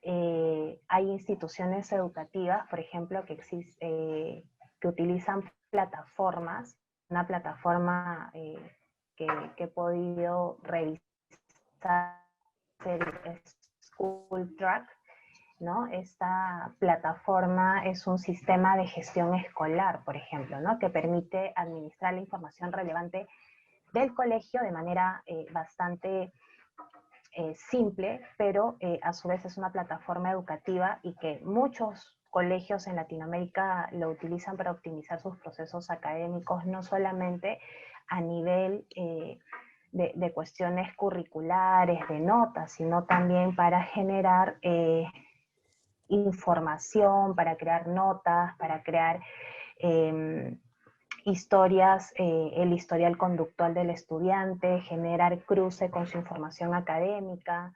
Hay instituciones educativas, por ejemplo, que utilizan plataformas, una plataforma que he podido revisar, el School Track, ¿no? Esta plataforma es un sistema de gestión escolar, por ejemplo, ¿no? Que permite administrar la información relevante del colegio de manera bastante simple, pero a su vez es una plataforma educativa y que muchos colegios en Latinoamérica lo utilizan para optimizar sus procesos académicos, no solamente a nivel de cuestiones curriculares, de notas, sino también para generar información, para crear notas, para crear historias, el historial conductual del estudiante, generar cruce con su información académica,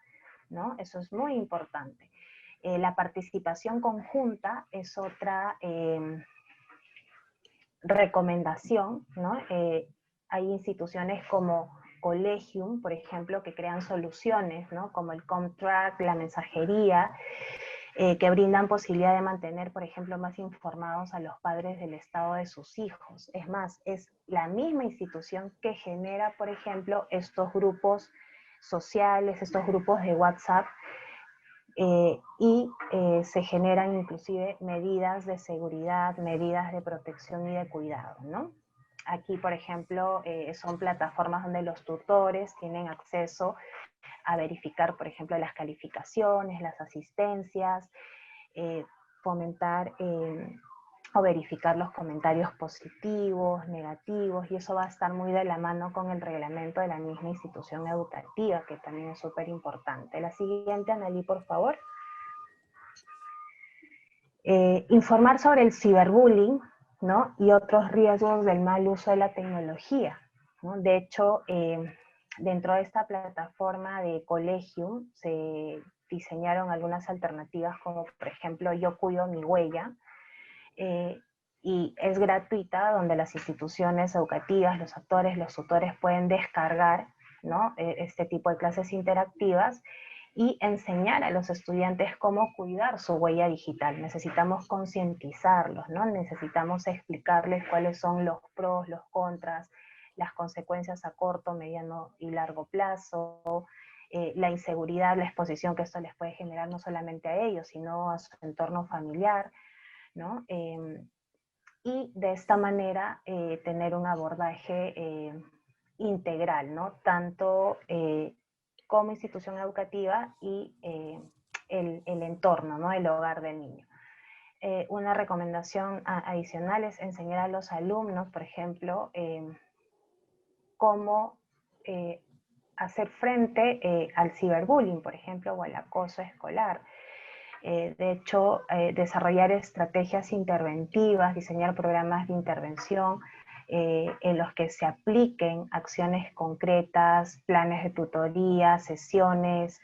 ¿no? Eso es muy importante. La participación conjunta es otra recomendación, ¿no? Hay instituciones como Collegium, por ejemplo, que crean soluciones, ¿no? Como el Comtrack, la mensajería, que brindan posibilidad de mantener, por ejemplo, más informados a los padres del estado de sus hijos. Es más, es la misma institución que genera, por ejemplo, estos grupos sociales, estos grupos de WhatsApp, se generan inclusive medidas de seguridad, medidas de protección y de cuidado, ¿no? Aquí, por ejemplo, son plataformas donde los tutores tienen acceso a verificar, por ejemplo, las calificaciones, las asistencias, fomentar o verificar los comentarios positivos, negativos, y eso va a estar muy de la mano con el reglamento de la misma institución educativa, que también es súper importante. La siguiente, Analí, por favor. Informar sobre el ciberbullying, ¿no? Y otros riesgos del mal uso de la tecnología, ¿no? De hecho, dentro de esta plataforma de Collegium se diseñaron algunas alternativas como, por ejemplo, Yo Cuido Mi Huella, y es gratuita, donde las instituciones educativas, los actores, los tutores pueden descargar, ¿no? Este tipo de clases interactivas y enseñar a los estudiantes cómo cuidar su huella digital. Necesitamos concientizarlos, ¿no? Necesitamos explicarles cuáles son los pros, los contras, las consecuencias a corto, mediano y largo plazo, la inseguridad, la exposición que esto les puede generar no solamente a ellos, sino a su entorno familiar, ¿no? Y de esta manera tener un abordaje integral, ¿no? Tanto como institución educativa y el entorno, ¿no? El hogar del niño. Una recomendación adicional es enseñar a los alumnos, por ejemplo, cómo hacer frente al ciberbullying, por ejemplo, o al acoso escolar. De hecho, desarrollar estrategias interventivas, diseñar programas de intervención en los que se apliquen acciones concretas, planes de tutoría, sesiones,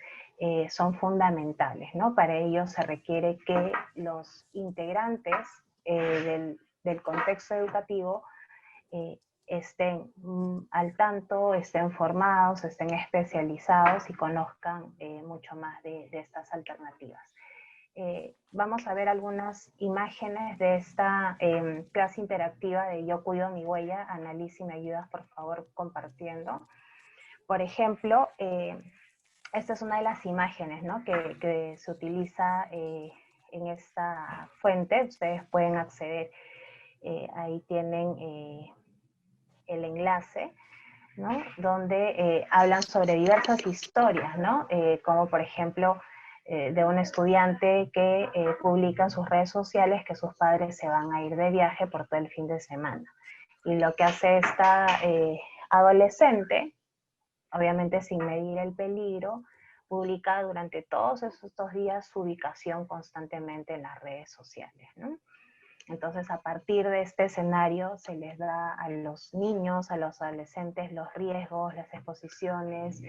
son fundamentales, ¿no? Para ello se requiere que los integrantes del contexto educativo estén al tanto, estén formados, estén especializados y conozcan mucho más de estas alternativas. Vamos a ver algunas imágenes de esta clase interactiva de Yo Cuido Mi Huella. Analí, si me ayudas, por favor, compartiendo. Por ejemplo, esta es una de las imágenes, ¿no? que se utiliza en esta fuente. Ustedes pueden acceder, ahí tienen el enlace, ¿no? Donde hablan sobre diversas historias, ¿no? Como por ejemplo de un estudiante que publica en sus redes sociales que sus padres se van a ir de viaje por todo el fin de semana. Y lo que hace esta adolescente, obviamente sin medir el peligro, publica durante todos estos días su ubicación constantemente en las redes sociales, ¿no? Entonces, a partir de este escenario, se les da a los niños, a los adolescentes, los riesgos, las exposiciones,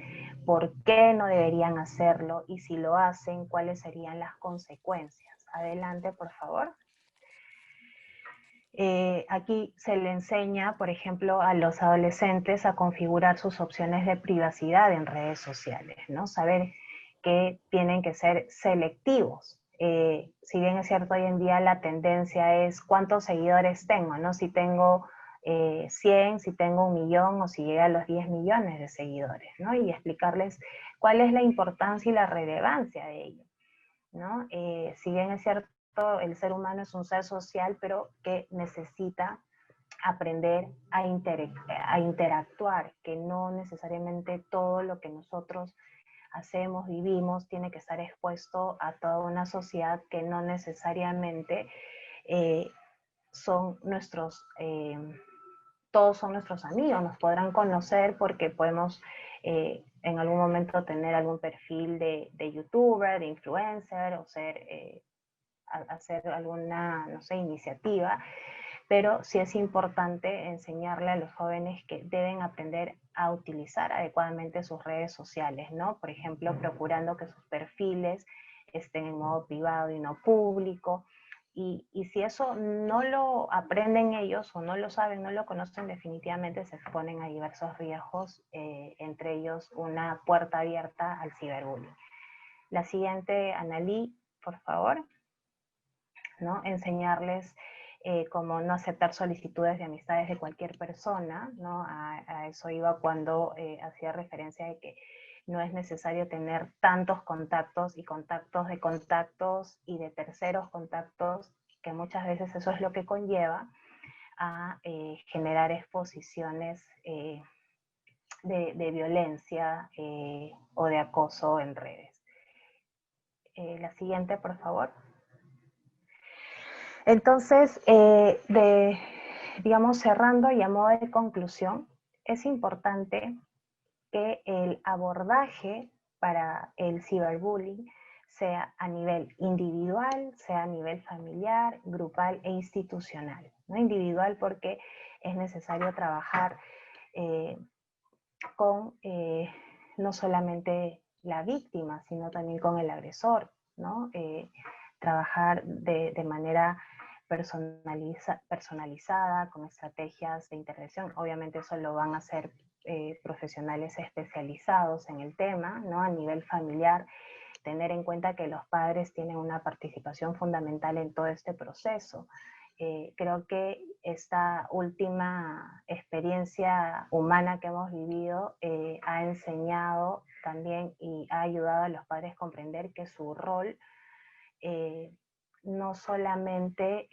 por qué no deberían hacerlo y si lo hacen, cuáles serían las consecuencias. Adelante, por favor. Aquí se le enseña, por ejemplo, a los adolescentes a configurar sus opciones de privacidad en redes sociales, ¿no? Saber que tienen que ser selectivos. Si bien es cierto, hoy en día la tendencia es cuántos seguidores tengo, ¿no? Si tengo 100, si tengo 1.000.000 o si llega a los 10 millones de seguidores, ¿no? Y explicarles cuál es la importancia y la relevancia de ello, ¿no? Si bien es cierto, el ser humano es un ser social, pero que necesita aprender a interactuar, que no necesariamente todo lo que nosotros hacemos, vivimos, tiene que estar expuesto a toda una sociedad que no necesariamente son nuestros, todos son nuestros amigos, nos podrán conocer porque podemos en algún momento tener algún perfil de youtuber, de influencer, o hacer alguna, no sé, iniciativa, pero sí es importante enseñarle a los jóvenes que deben aprender a utilizar adecuadamente sus redes sociales, ¿no? Por ejemplo, procurando que sus perfiles estén en modo privado y no público. Y si eso no lo aprenden ellos o no lo saben, no lo conocen, definitivamente se exponen a diversos riesgos, entre ellos una puerta abierta al ciberbullying. La siguiente, Analí, por favor. ¿No? Enseñarles cómo no aceptar solicitudes de amistades de cualquier persona, ¿no? A eso iba cuando hacía referencia de que no es necesario tener tantos contactos y contactos y de terceros contactos, que muchas veces eso es lo que conlleva a generar exposiciones de violencia o de acoso en redes. La siguiente, por favor. Entonces, digamos, cerrando y a modo de conclusión, es importante que el abordaje para el ciberbullying sea a nivel individual, sea a nivel familiar, grupal e institucional. ¿No? Individual porque es necesario trabajar con no solamente la víctima, sino también con el agresor, ¿no? Trabajar de manera personalizada, con estrategias de intervención. Obviamente eso lo van a hacer profesionales especializados en el tema, ¿no? A nivel familiar, tener en cuenta que los padres tienen una participación fundamental en todo este proceso. Creo que esta última experiencia humana que hemos vivido ha enseñado también y ha ayudado a los padres a comprender que su rol no solamente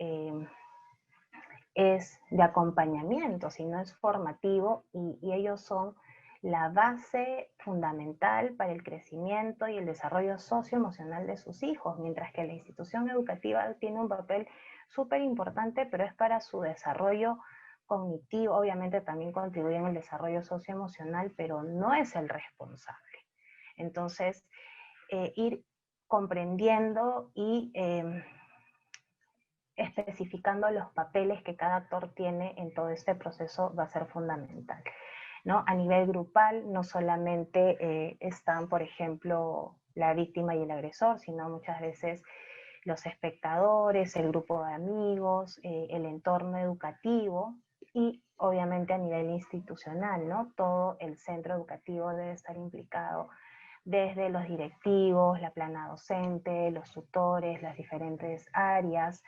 es de acompañamiento, sino es formativo y ellos son la base fundamental para el crecimiento y el desarrollo socioemocional de sus hijos, mientras que la institución educativa tiene un papel súper importante, pero es para su desarrollo cognitivo, obviamente también contribuye en el desarrollo socioemocional, pero no es el responsable. Entonces, ir comprendiendo y especificando los papeles que cada actor tiene en todo este proceso va a ser fundamental, ¿no? A nivel grupal, no solamente están, por ejemplo, la víctima y el agresor, sino muchas veces los espectadores, el grupo de amigos, el entorno educativo y obviamente a nivel institucional, ¿no? Todo el centro educativo debe estar implicado, desde los directivos, la plana docente, los tutores, las diferentes áreas,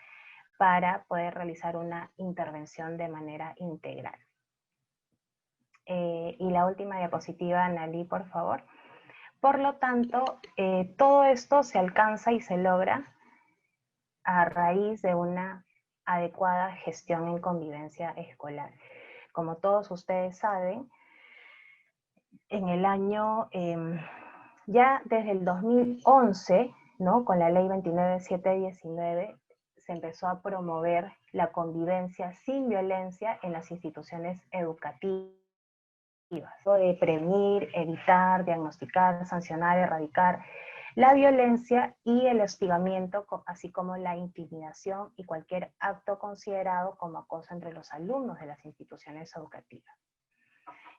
para poder realizar una intervención de manera integral. Y la última diapositiva, Analí, por favor. Por lo tanto, todo esto se alcanza y se logra a raíz de una adecuada gestión en convivencia escolar. Como todos ustedes saben, en el año, ya desde el 2011, ¿no? Con la ley 29719, se empezó a promover la convivencia sin violencia en las instituciones educativas, de prevenir, evitar, diagnosticar, sancionar, erradicar la violencia y el hostigamiento, así como la intimidación y cualquier acto considerado como acoso entre los alumnos de las instituciones educativas.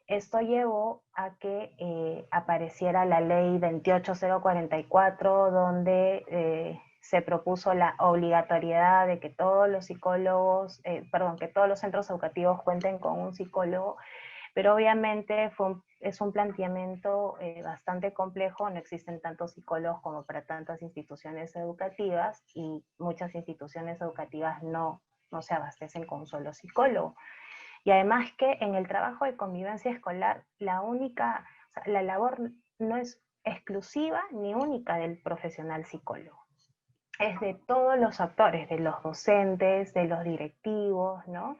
Esto llevó a que apareciera la ley 28044, donde se propuso la obligatoriedad de que todos los psicólogos, que todos los centros educativos cuenten con un psicólogo, pero obviamente es un planteamiento bastante complejo, no existen tantos psicólogos como para tantas instituciones educativas y muchas instituciones educativas no se abastecen con un solo psicólogo. Y además que en el trabajo de convivencia escolar, la labor no es exclusiva ni única del profesional psicólogo. Es de todos los actores, de los docentes, de los directivos, ¿no?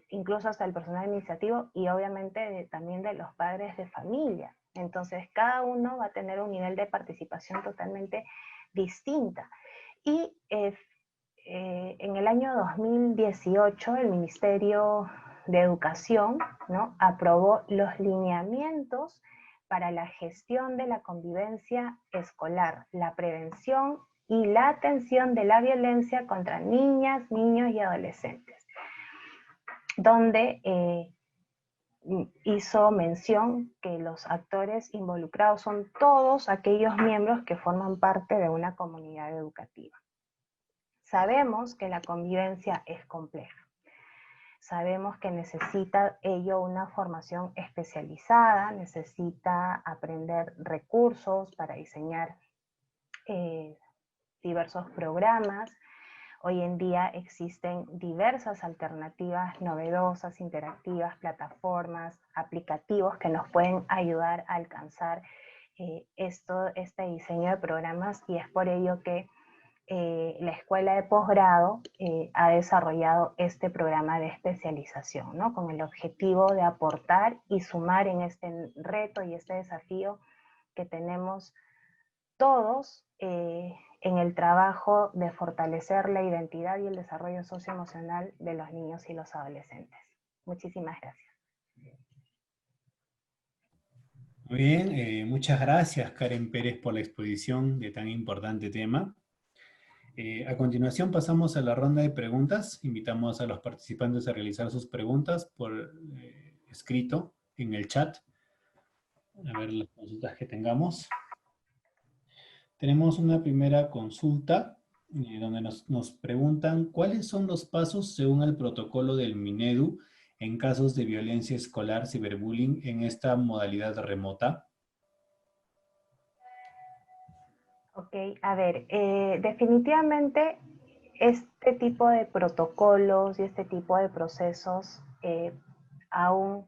Incluso hasta el personal administrativo y obviamente también de los padres de familia. Entonces, cada uno va a tener un nivel de participación totalmente distinta. Y en el año 2018, el Ministerio de Educación, ¿no?, aprobó los lineamientos para la gestión de la convivencia escolar, la prevención y la atención de la violencia contra niñas, niños y adolescentes, donde hizo mención que los actores involucrados son todos aquellos miembros que forman parte de una comunidad educativa. Sabemos que la convivencia es compleja. Sabemos que necesita ello una formación especializada, necesita aprender recursos para diseñar diversos programas. Hoy en día existen diversas alternativas novedosas, interactivas, plataformas, aplicativos que nos pueden ayudar a alcanzar este diseño de programas, y es por ello que la escuela de posgrado ha desarrollado este programa de especialización, ¿no?, con el objetivo de aportar y sumar en este reto y este desafío que tenemos todos en el trabajo de fortalecer la identidad y el desarrollo socioemocional de los niños y los adolescentes. Muchísimas gracias. Muy bien, muchas gracias Karen Pérez por la exposición de tan importante tema. A continuación pasamos a la ronda de preguntas. Invitamos a los participantes a realizar sus preguntas por escrito en el chat. A ver las consultas que tengamos. Tenemos una primera consulta donde nos preguntan cuáles son los pasos según el protocolo del Minedu en casos de violencia escolar, ciberbullying en esta modalidad remota. Ok, a ver, definitivamente este tipo de protocolos y este tipo de procesos aún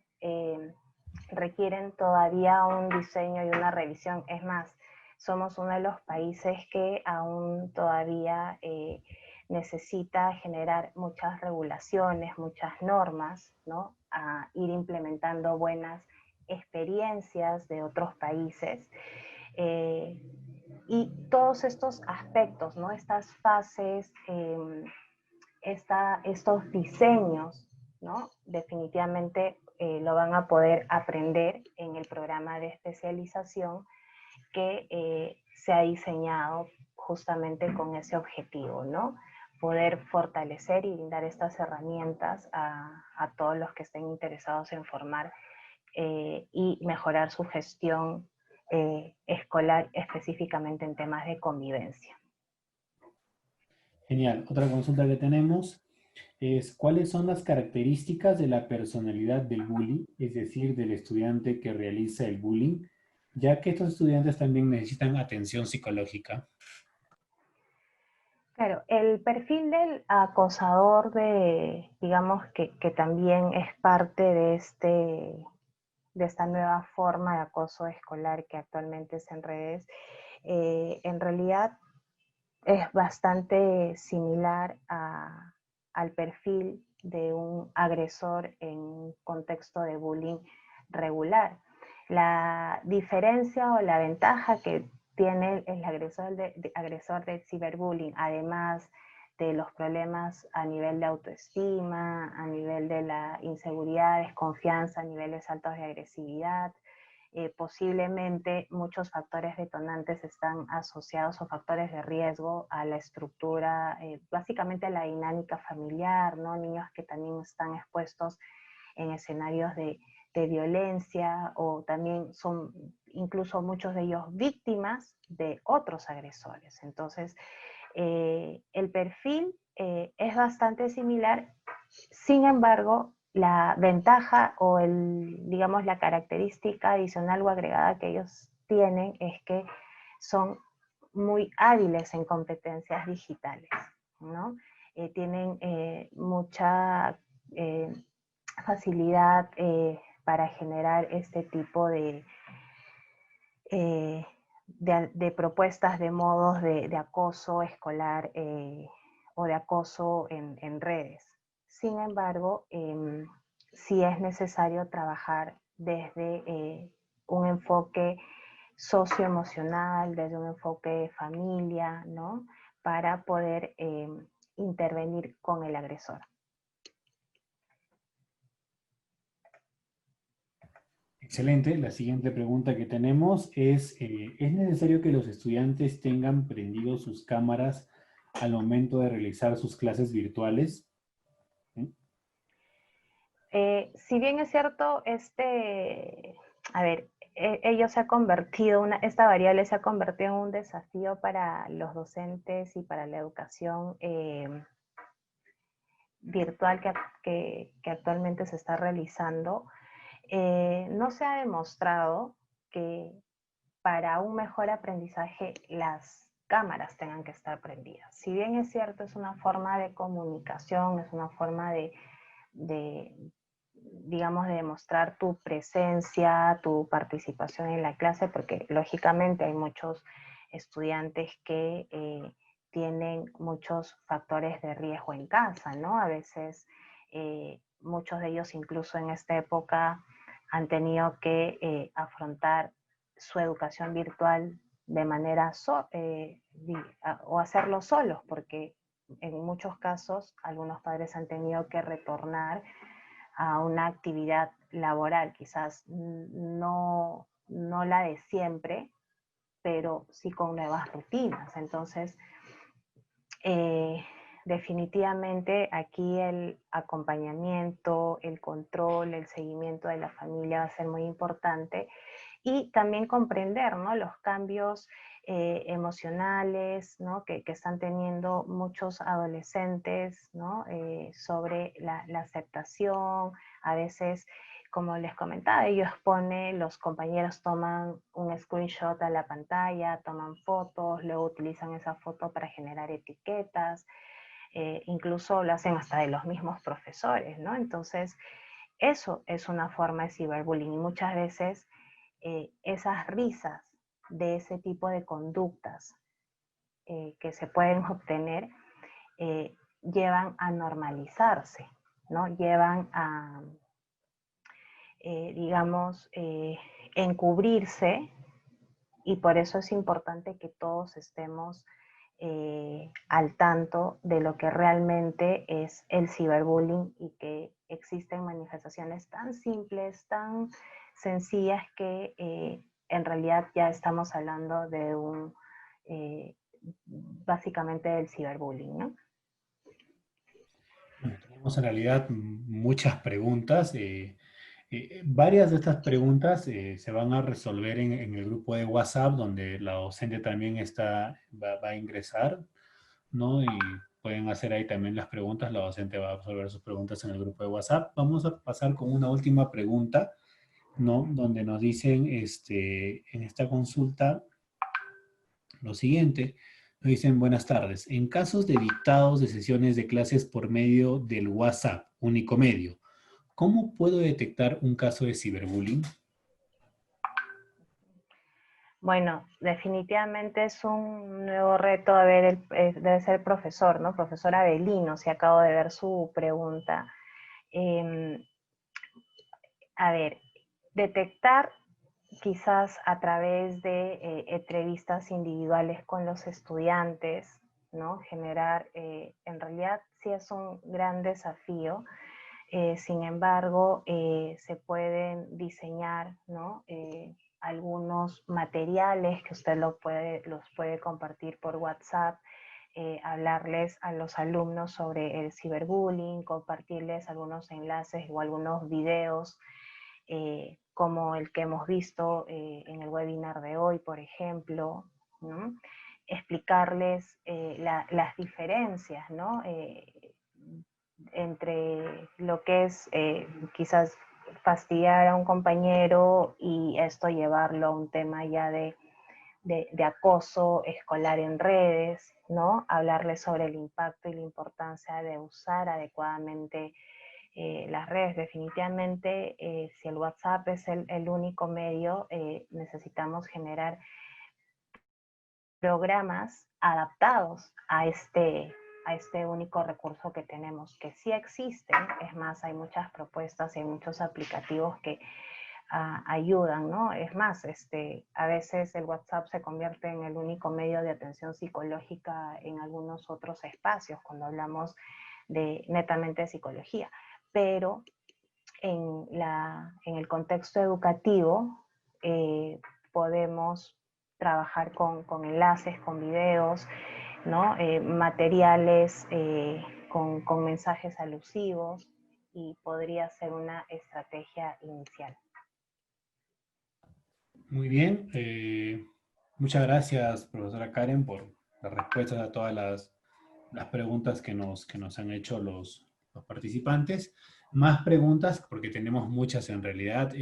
requieren todavía un diseño y una revisión. Es más, somos uno de los países que aún todavía necesita generar muchas regulaciones, muchas normas, ¿no?, a ir implementando buenas experiencias de otros países. Y todos estos aspectos, ¿no?, estas fases, estos diseños, ¿no?, definitivamente lo van a poder aprender en el programa de especialización que se ha diseñado justamente con ese objetivo, ¿no?, poder fortalecer y brindar estas herramientas a todos los que estén interesados en formar y mejorar su gestión escolar, específicamente en temas de convivencia. Genial. Otra consulta que tenemos es ¿cuáles son las características de la personalidad del bully, es decir, del estudiante que realiza el bullying, ya que estos estudiantes también necesitan atención psicológica? Claro, el perfil del acosador digamos que también es parte de esta nueva forma de acoso escolar que actualmente es en redes, en realidad es bastante similar al perfil de un agresor en un contexto de bullying regular. La diferencia o la ventaja que tiene el agresor del ciberbullying, además de los problemas a nivel de autoestima, a nivel de la inseguridad, desconfianza, niveles altos de agresividad, posiblemente muchos factores detonantes están asociados o factores de riesgo a la estructura, básicamente a la dinámica familiar, ¿no? Niños que también están expuestos en escenarios de violencia, o también son incluso muchos de ellos víctimas de otros agresores. Entonces, el perfil es bastante similar. Sin embargo, la ventaja o digamos, la característica adicional o agregada que ellos tienen es que son muy hábiles en competencias digitales, ¿no? Tienen mucha facilidad para generar este tipo eh, de propuestas, de modos de acoso escolar o de acoso en redes. Sin embargo, sí es necesario trabajar desde un enfoque socioemocional, desde un enfoque de familia, ¿no? Para poder intervenir con el agresor. Excelente. La siguiente pregunta que tenemos ¿es necesario que los estudiantes tengan prendidos sus cámaras al momento de realizar sus clases virtuales? ¿Sí? Si bien es cierto, a ver, ello se ha convertido, esta variable se ha convertido en un desafío para los docentes y para la educación virtual que actualmente se está realizando. No se ha demostrado que para un mejor aprendizaje las cámaras tengan que estar prendidas. Si bien es cierto, es una forma de comunicación, es una forma digamos, de demostrar tu presencia, tu participación en la clase, porque lógicamente hay muchos estudiantes que tienen muchos factores de riesgo en casa, ¿no? A veces muchos de ellos incluso en esta época han tenido que afrontar su educación virtual de manera o hacerlo solos, porque en muchos casos algunos padres han tenido que retornar a una actividad laboral, quizás no la de siempre, pero sí con nuevas rutinas. Entonces, definitivamente aquí el acompañamiento, el control, el seguimiento de la familia va a ser muy importante, y también comprender, ¿no?, los cambios emocionales, ¿no?, que están teniendo muchos adolescentes, ¿no?, sobre la aceptación. A veces, como les comentaba, los compañeros toman un screenshot a la pantalla, toman fotos, luego utilizan esa foto para generar etiquetas, incluso lo hacen hasta de los mismos profesores, ¿no? Entonces, eso es una forma de ciberbullying, y muchas veces esas risas de ese tipo de conductas que se pueden obtener llevan a normalizarse, ¿no? Llevan a, digamos, encubrirse, y por eso es importante que todos estemos al tanto de lo que realmente es el ciberbullying, y que existen manifestaciones tan simples, tan sencillas, que en realidad ya estamos hablando de básicamente del ciberbullying, ¿no? Bueno, tenemos en realidad muchas preguntas. Varias de estas preguntas se van a resolver en el grupo de WhatsApp, donde la docente también va a ingresar, ¿no? Y pueden hacer ahí también las preguntas. La docente va a resolver sus preguntas en el grupo de WhatsApp. Vamos a pasar con una última pregunta, ¿no? Donde nos dicen en esta consulta lo siguiente. Nos dicen, buenas tardes. En casos de dictados de sesiones de clases por medio del WhatsApp, único medio, ¿cómo puedo detectar un caso de ciberbullying? Bueno, definitivamente es un nuevo reto. A ver, debe ser el profesor, ¿no? Profesor Avelino, si acabo de ver su pregunta. A ver, detectar quizás a través de entrevistas individuales con los estudiantes, ¿no? Generar, en realidad sí es un gran desafío. Sin embargo, se pueden diseñar, ¿no? Algunos materiales que usted los puede compartir por WhatsApp, hablarles a los alumnos sobre el ciberbullying, compartirles algunos enlaces o algunos videos como el que hemos visto en el webinar de hoy, por ejemplo, ¿no? Explicarles las diferencias, ¿no? Entre lo que es quizás fastidiar a un compañero y esto llevarlo a un tema ya de acoso escolar en redes, ¿no? Hablarles sobre el impacto y la importancia de usar adecuadamente las redes. Definitivamente, si el WhatsApp es el único medio, necesitamos generar programas adaptados a este único recurso que tenemos, que sí existen. Es más, hay muchas propuestas y hay muchos aplicativos que ayudan, ¿no? Es más, a veces el WhatsApp se convierte en el único medio de atención psicológica en algunos otros espacios, cuando hablamos netamente de psicología. Pero en el contexto educativo podemos trabajar con enlaces, con videos, ¿no? Materiales con mensajes alusivos, y podría ser una estrategia inicial. Muy bien. Muchas gracias, profesora Karen, por las respuestas a todas las preguntas que nos han hecho los participantes. Más preguntas, porque tenemos muchas en realidad,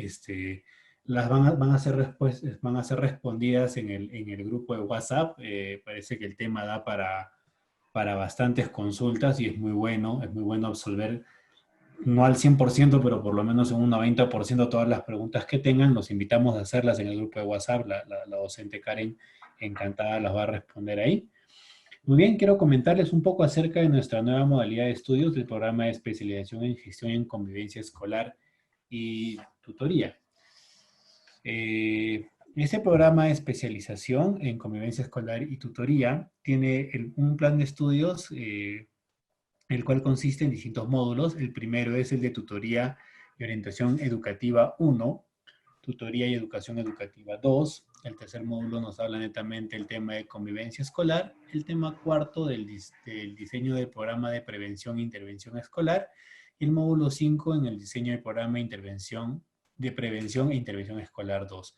las van a ser respondidas en el grupo de WhatsApp. Parece que el tema da para bastantes consultas y es muy bueno absolver, no al 100%, pero por lo menos en un 90% todas las preguntas que tengan. Los invitamos a hacerlas en el grupo de WhatsApp. La docente Karen, encantada, las va a responder ahí. Muy bien, quiero comentarles un poco acerca de nuestra nueva modalidad de estudios del programa de especialización en gestión en convivencia escolar y tutoría. Este programa de especialización en convivencia escolar y tutoría tiene un plan de estudios, el cual consiste en distintos módulos. El primero es el de tutoría y orientación educativa 1, tutoría y educación educativa 2. El tercer módulo nos habla netamente del tema de convivencia escolar. El tema cuarto del diseño del programa de prevención e intervención escolar. Y el módulo 5 en el diseño del programa de prevención e intervención escolar 2.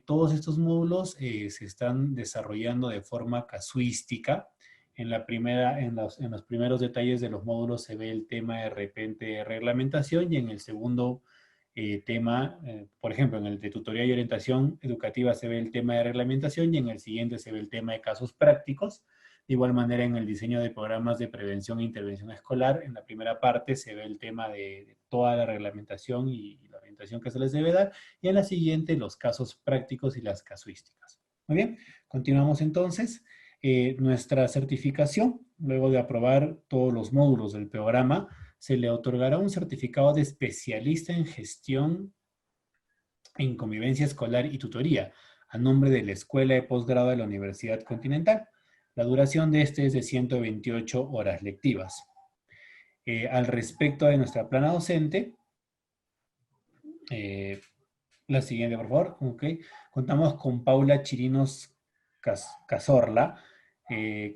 Todos estos módulos se están desarrollando de forma casuística. En los primeros detalles de los módulos se ve el tema de repente de reglamentación, y en el segundo tema, por ejemplo, en el de tutoría y orientación educativa se ve el tema de reglamentación, y en el siguiente se ve el tema de casos prácticos. De igual manera, en el diseño de programas de prevención e intervención escolar, en la primera parte se ve el tema de toda la reglamentación y la orientación que se les debe dar, y en la siguiente los casos prácticos y las casuísticas. Muy bien, continuamos entonces. Nuestra certificación, luego de aprobar todos los módulos del programa, se le otorgará un certificado de especialista en gestión en convivencia escolar y tutoría, a nombre de la Escuela de Posgrado de la Universidad Continental. La duración de este es de 128 horas lectivas. Al respecto de nuestra plana docente, la siguiente, por favor. Okay. Contamos con Paula Chirinos Cazorla,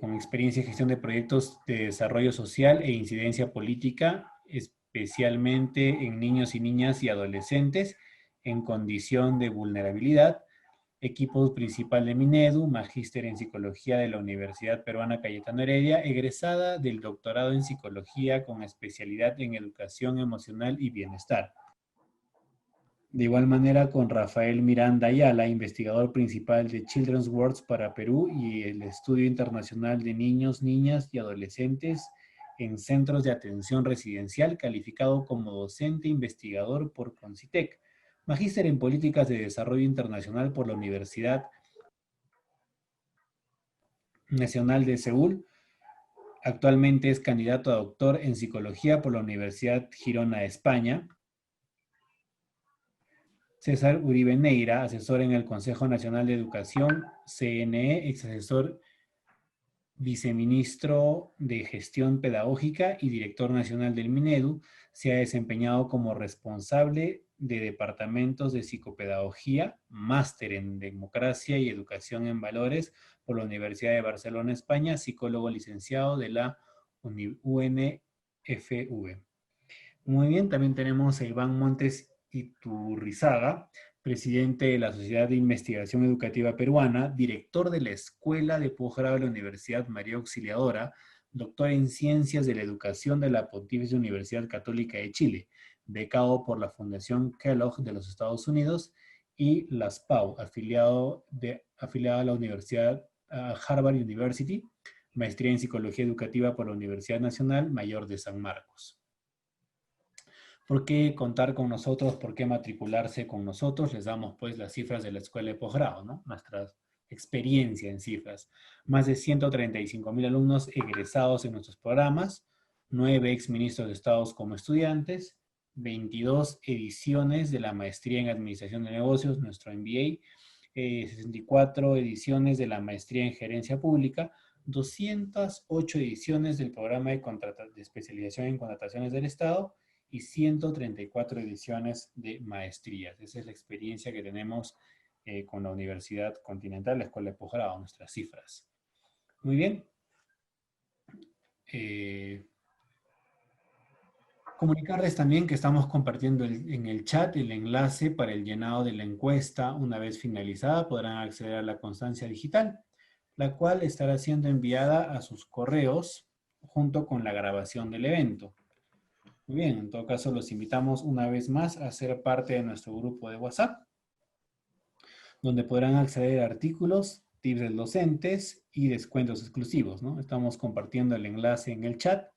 con experiencia en gestión de proyectos de desarrollo social e incidencia política, especialmente en niños y niñas y adolescentes en condición de vulnerabilidad. Equipo principal de Minedu, magíster en psicología de la Universidad Peruana Cayetano Heredia, egresada del doctorado en psicología con especialidad en educación emocional y bienestar. De igual manera, con Rafael Miranda Ayala, investigador principal de Children's Words para Perú y el Estudio Internacional de Niños, Niñas y Adolescentes en Centros de Atención Residencial, calificado como docente investigador por Concitec. Magíster en Políticas de Desarrollo Internacional por la Universidad Nacional de Seúl. Actualmente es candidato a doctor en Psicología por la Universidad Girona de España. César Uribe Neira, asesor en el Consejo Nacional de Educación, CNE, ex asesor viceministro de Gestión Pedagógica y director nacional del Minedu. Se ha desempeñado como responsable de departamentos de psicopedagogía, máster en democracia y educación en valores por la Universidad de Barcelona, España, psicólogo licenciado de la UNFV. Muy bien, también tenemos a Iván Montes Iturrizaga, presidente de la Sociedad de Investigación Educativa Peruana, director de la Escuela de Posgrado de la Universidad María Auxiliadora, doctor en Ciencias de la Educación de la Pontificia Universidad Católica de Chile, becado por la Fundación Kellogg de los Estados Unidos y la SPAU, afiliado a la Universidad Harvard University, maestría en Psicología Educativa por la Universidad Nacional Mayor de San Marcos. ¿Por qué contar con nosotros? ¿Por qué matricularse con nosotros? Les damos pues las cifras de la escuela de posgrado, ¿no? Nuestra experiencia en cifras. Más de 135,000 alumnos egresados en nuestros programas, 9 exministros de Estados como estudiantes, 22 ediciones de la maestría en Administración de Negocios, nuestro MBA, 64 ediciones de la maestría en Gerencia Pública, 208 ediciones del programa de especialización en contrataciones del Estado, y 134 ediciones de maestrías. Esa es la experiencia que tenemos con la Universidad Continental, la Escuela de Posgrado, nuestras cifras. Muy bien. Comunicarles también que estamos compartiendo en el chat el enlace para el llenado de la encuesta. Una vez finalizada podrán acceder a la constancia digital, la cual estará siendo enviada a sus correos junto con la grabación del evento. Muy bien, en todo caso los invitamos una vez más a ser parte de nuestro grupo de WhatsApp, donde podrán acceder a artículos, tips de docentes y descuentos exclusivos, ¿no? Estamos compartiendo el enlace en el chat.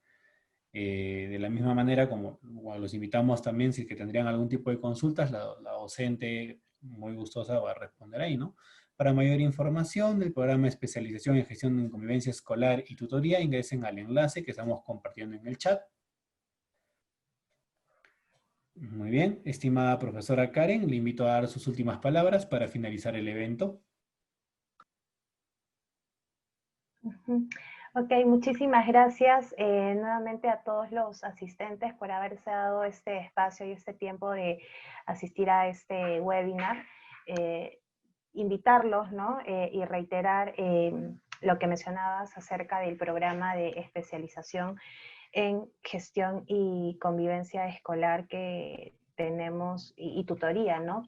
De la misma manera como los invitamos también, si es que tendrían algún tipo de consultas, la docente muy gustosa va a responder ahí, ¿no? Para mayor información del programa de especialización en gestión de convivencia escolar y tutoría, ingresen al enlace que estamos compartiendo en el chat. Muy bien, estimada profesora Karen, le invito a dar sus últimas palabras para finalizar el evento. Ok, muchísimas gracias nuevamente a todos los asistentes por haberse dado este espacio y este tiempo de asistir a este webinar. Invitarlos, ¿no? Y reiterar lo que mencionabas acerca del programa de especialización en gestión y convivencia escolar que tenemos, y tutoría, ¿no?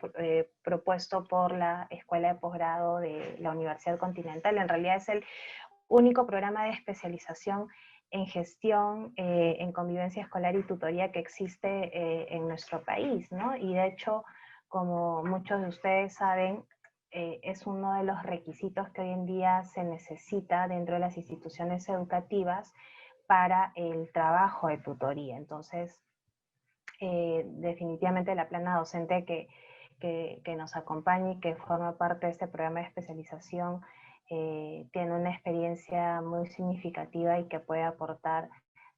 Propuesto por la Escuela de Posgrado de la Universidad Continental. En realidad es el único programa de especialización en gestión, en convivencia escolar y tutoría que existe en nuestro país, ¿no? Y de hecho, como muchos de ustedes saben, es uno de los requisitos que hoy en día se necesita dentro de las instituciones educativas para el trabajo de tutoría. Entonces, definitivamente la plana docente que nos acompaña y que forma parte de este programa de especialización tiene una experiencia muy significativa y que puede aportar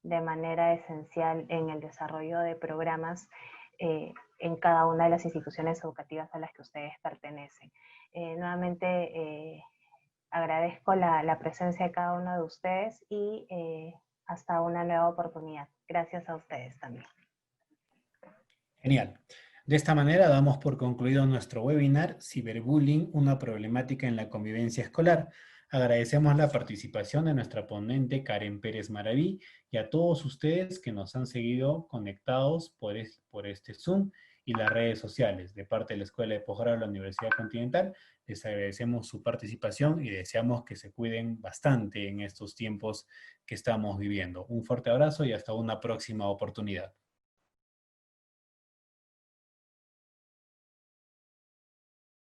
de manera esencial en el desarrollo de programas en cada una de las instituciones educativas a las que ustedes pertenecen. Nuevamente agradezco la presencia de cada uno de ustedes y hasta una nueva oportunidad. Gracias a ustedes también. Genial. De esta manera damos por concluido nuestro webinar Ciberbullying, una problemática en la convivencia escolar. Agradecemos la participación de nuestra ponente Karen Pérez Maraví y a todos ustedes que nos han seguido conectados por este Zoom y las redes sociales. De parte de la Escuela de Posgrado de la Universidad Continental, les agradecemos su participación y deseamos que se cuiden bastante en estos tiempos que estamos viviendo. Un fuerte abrazo y hasta una próxima oportunidad.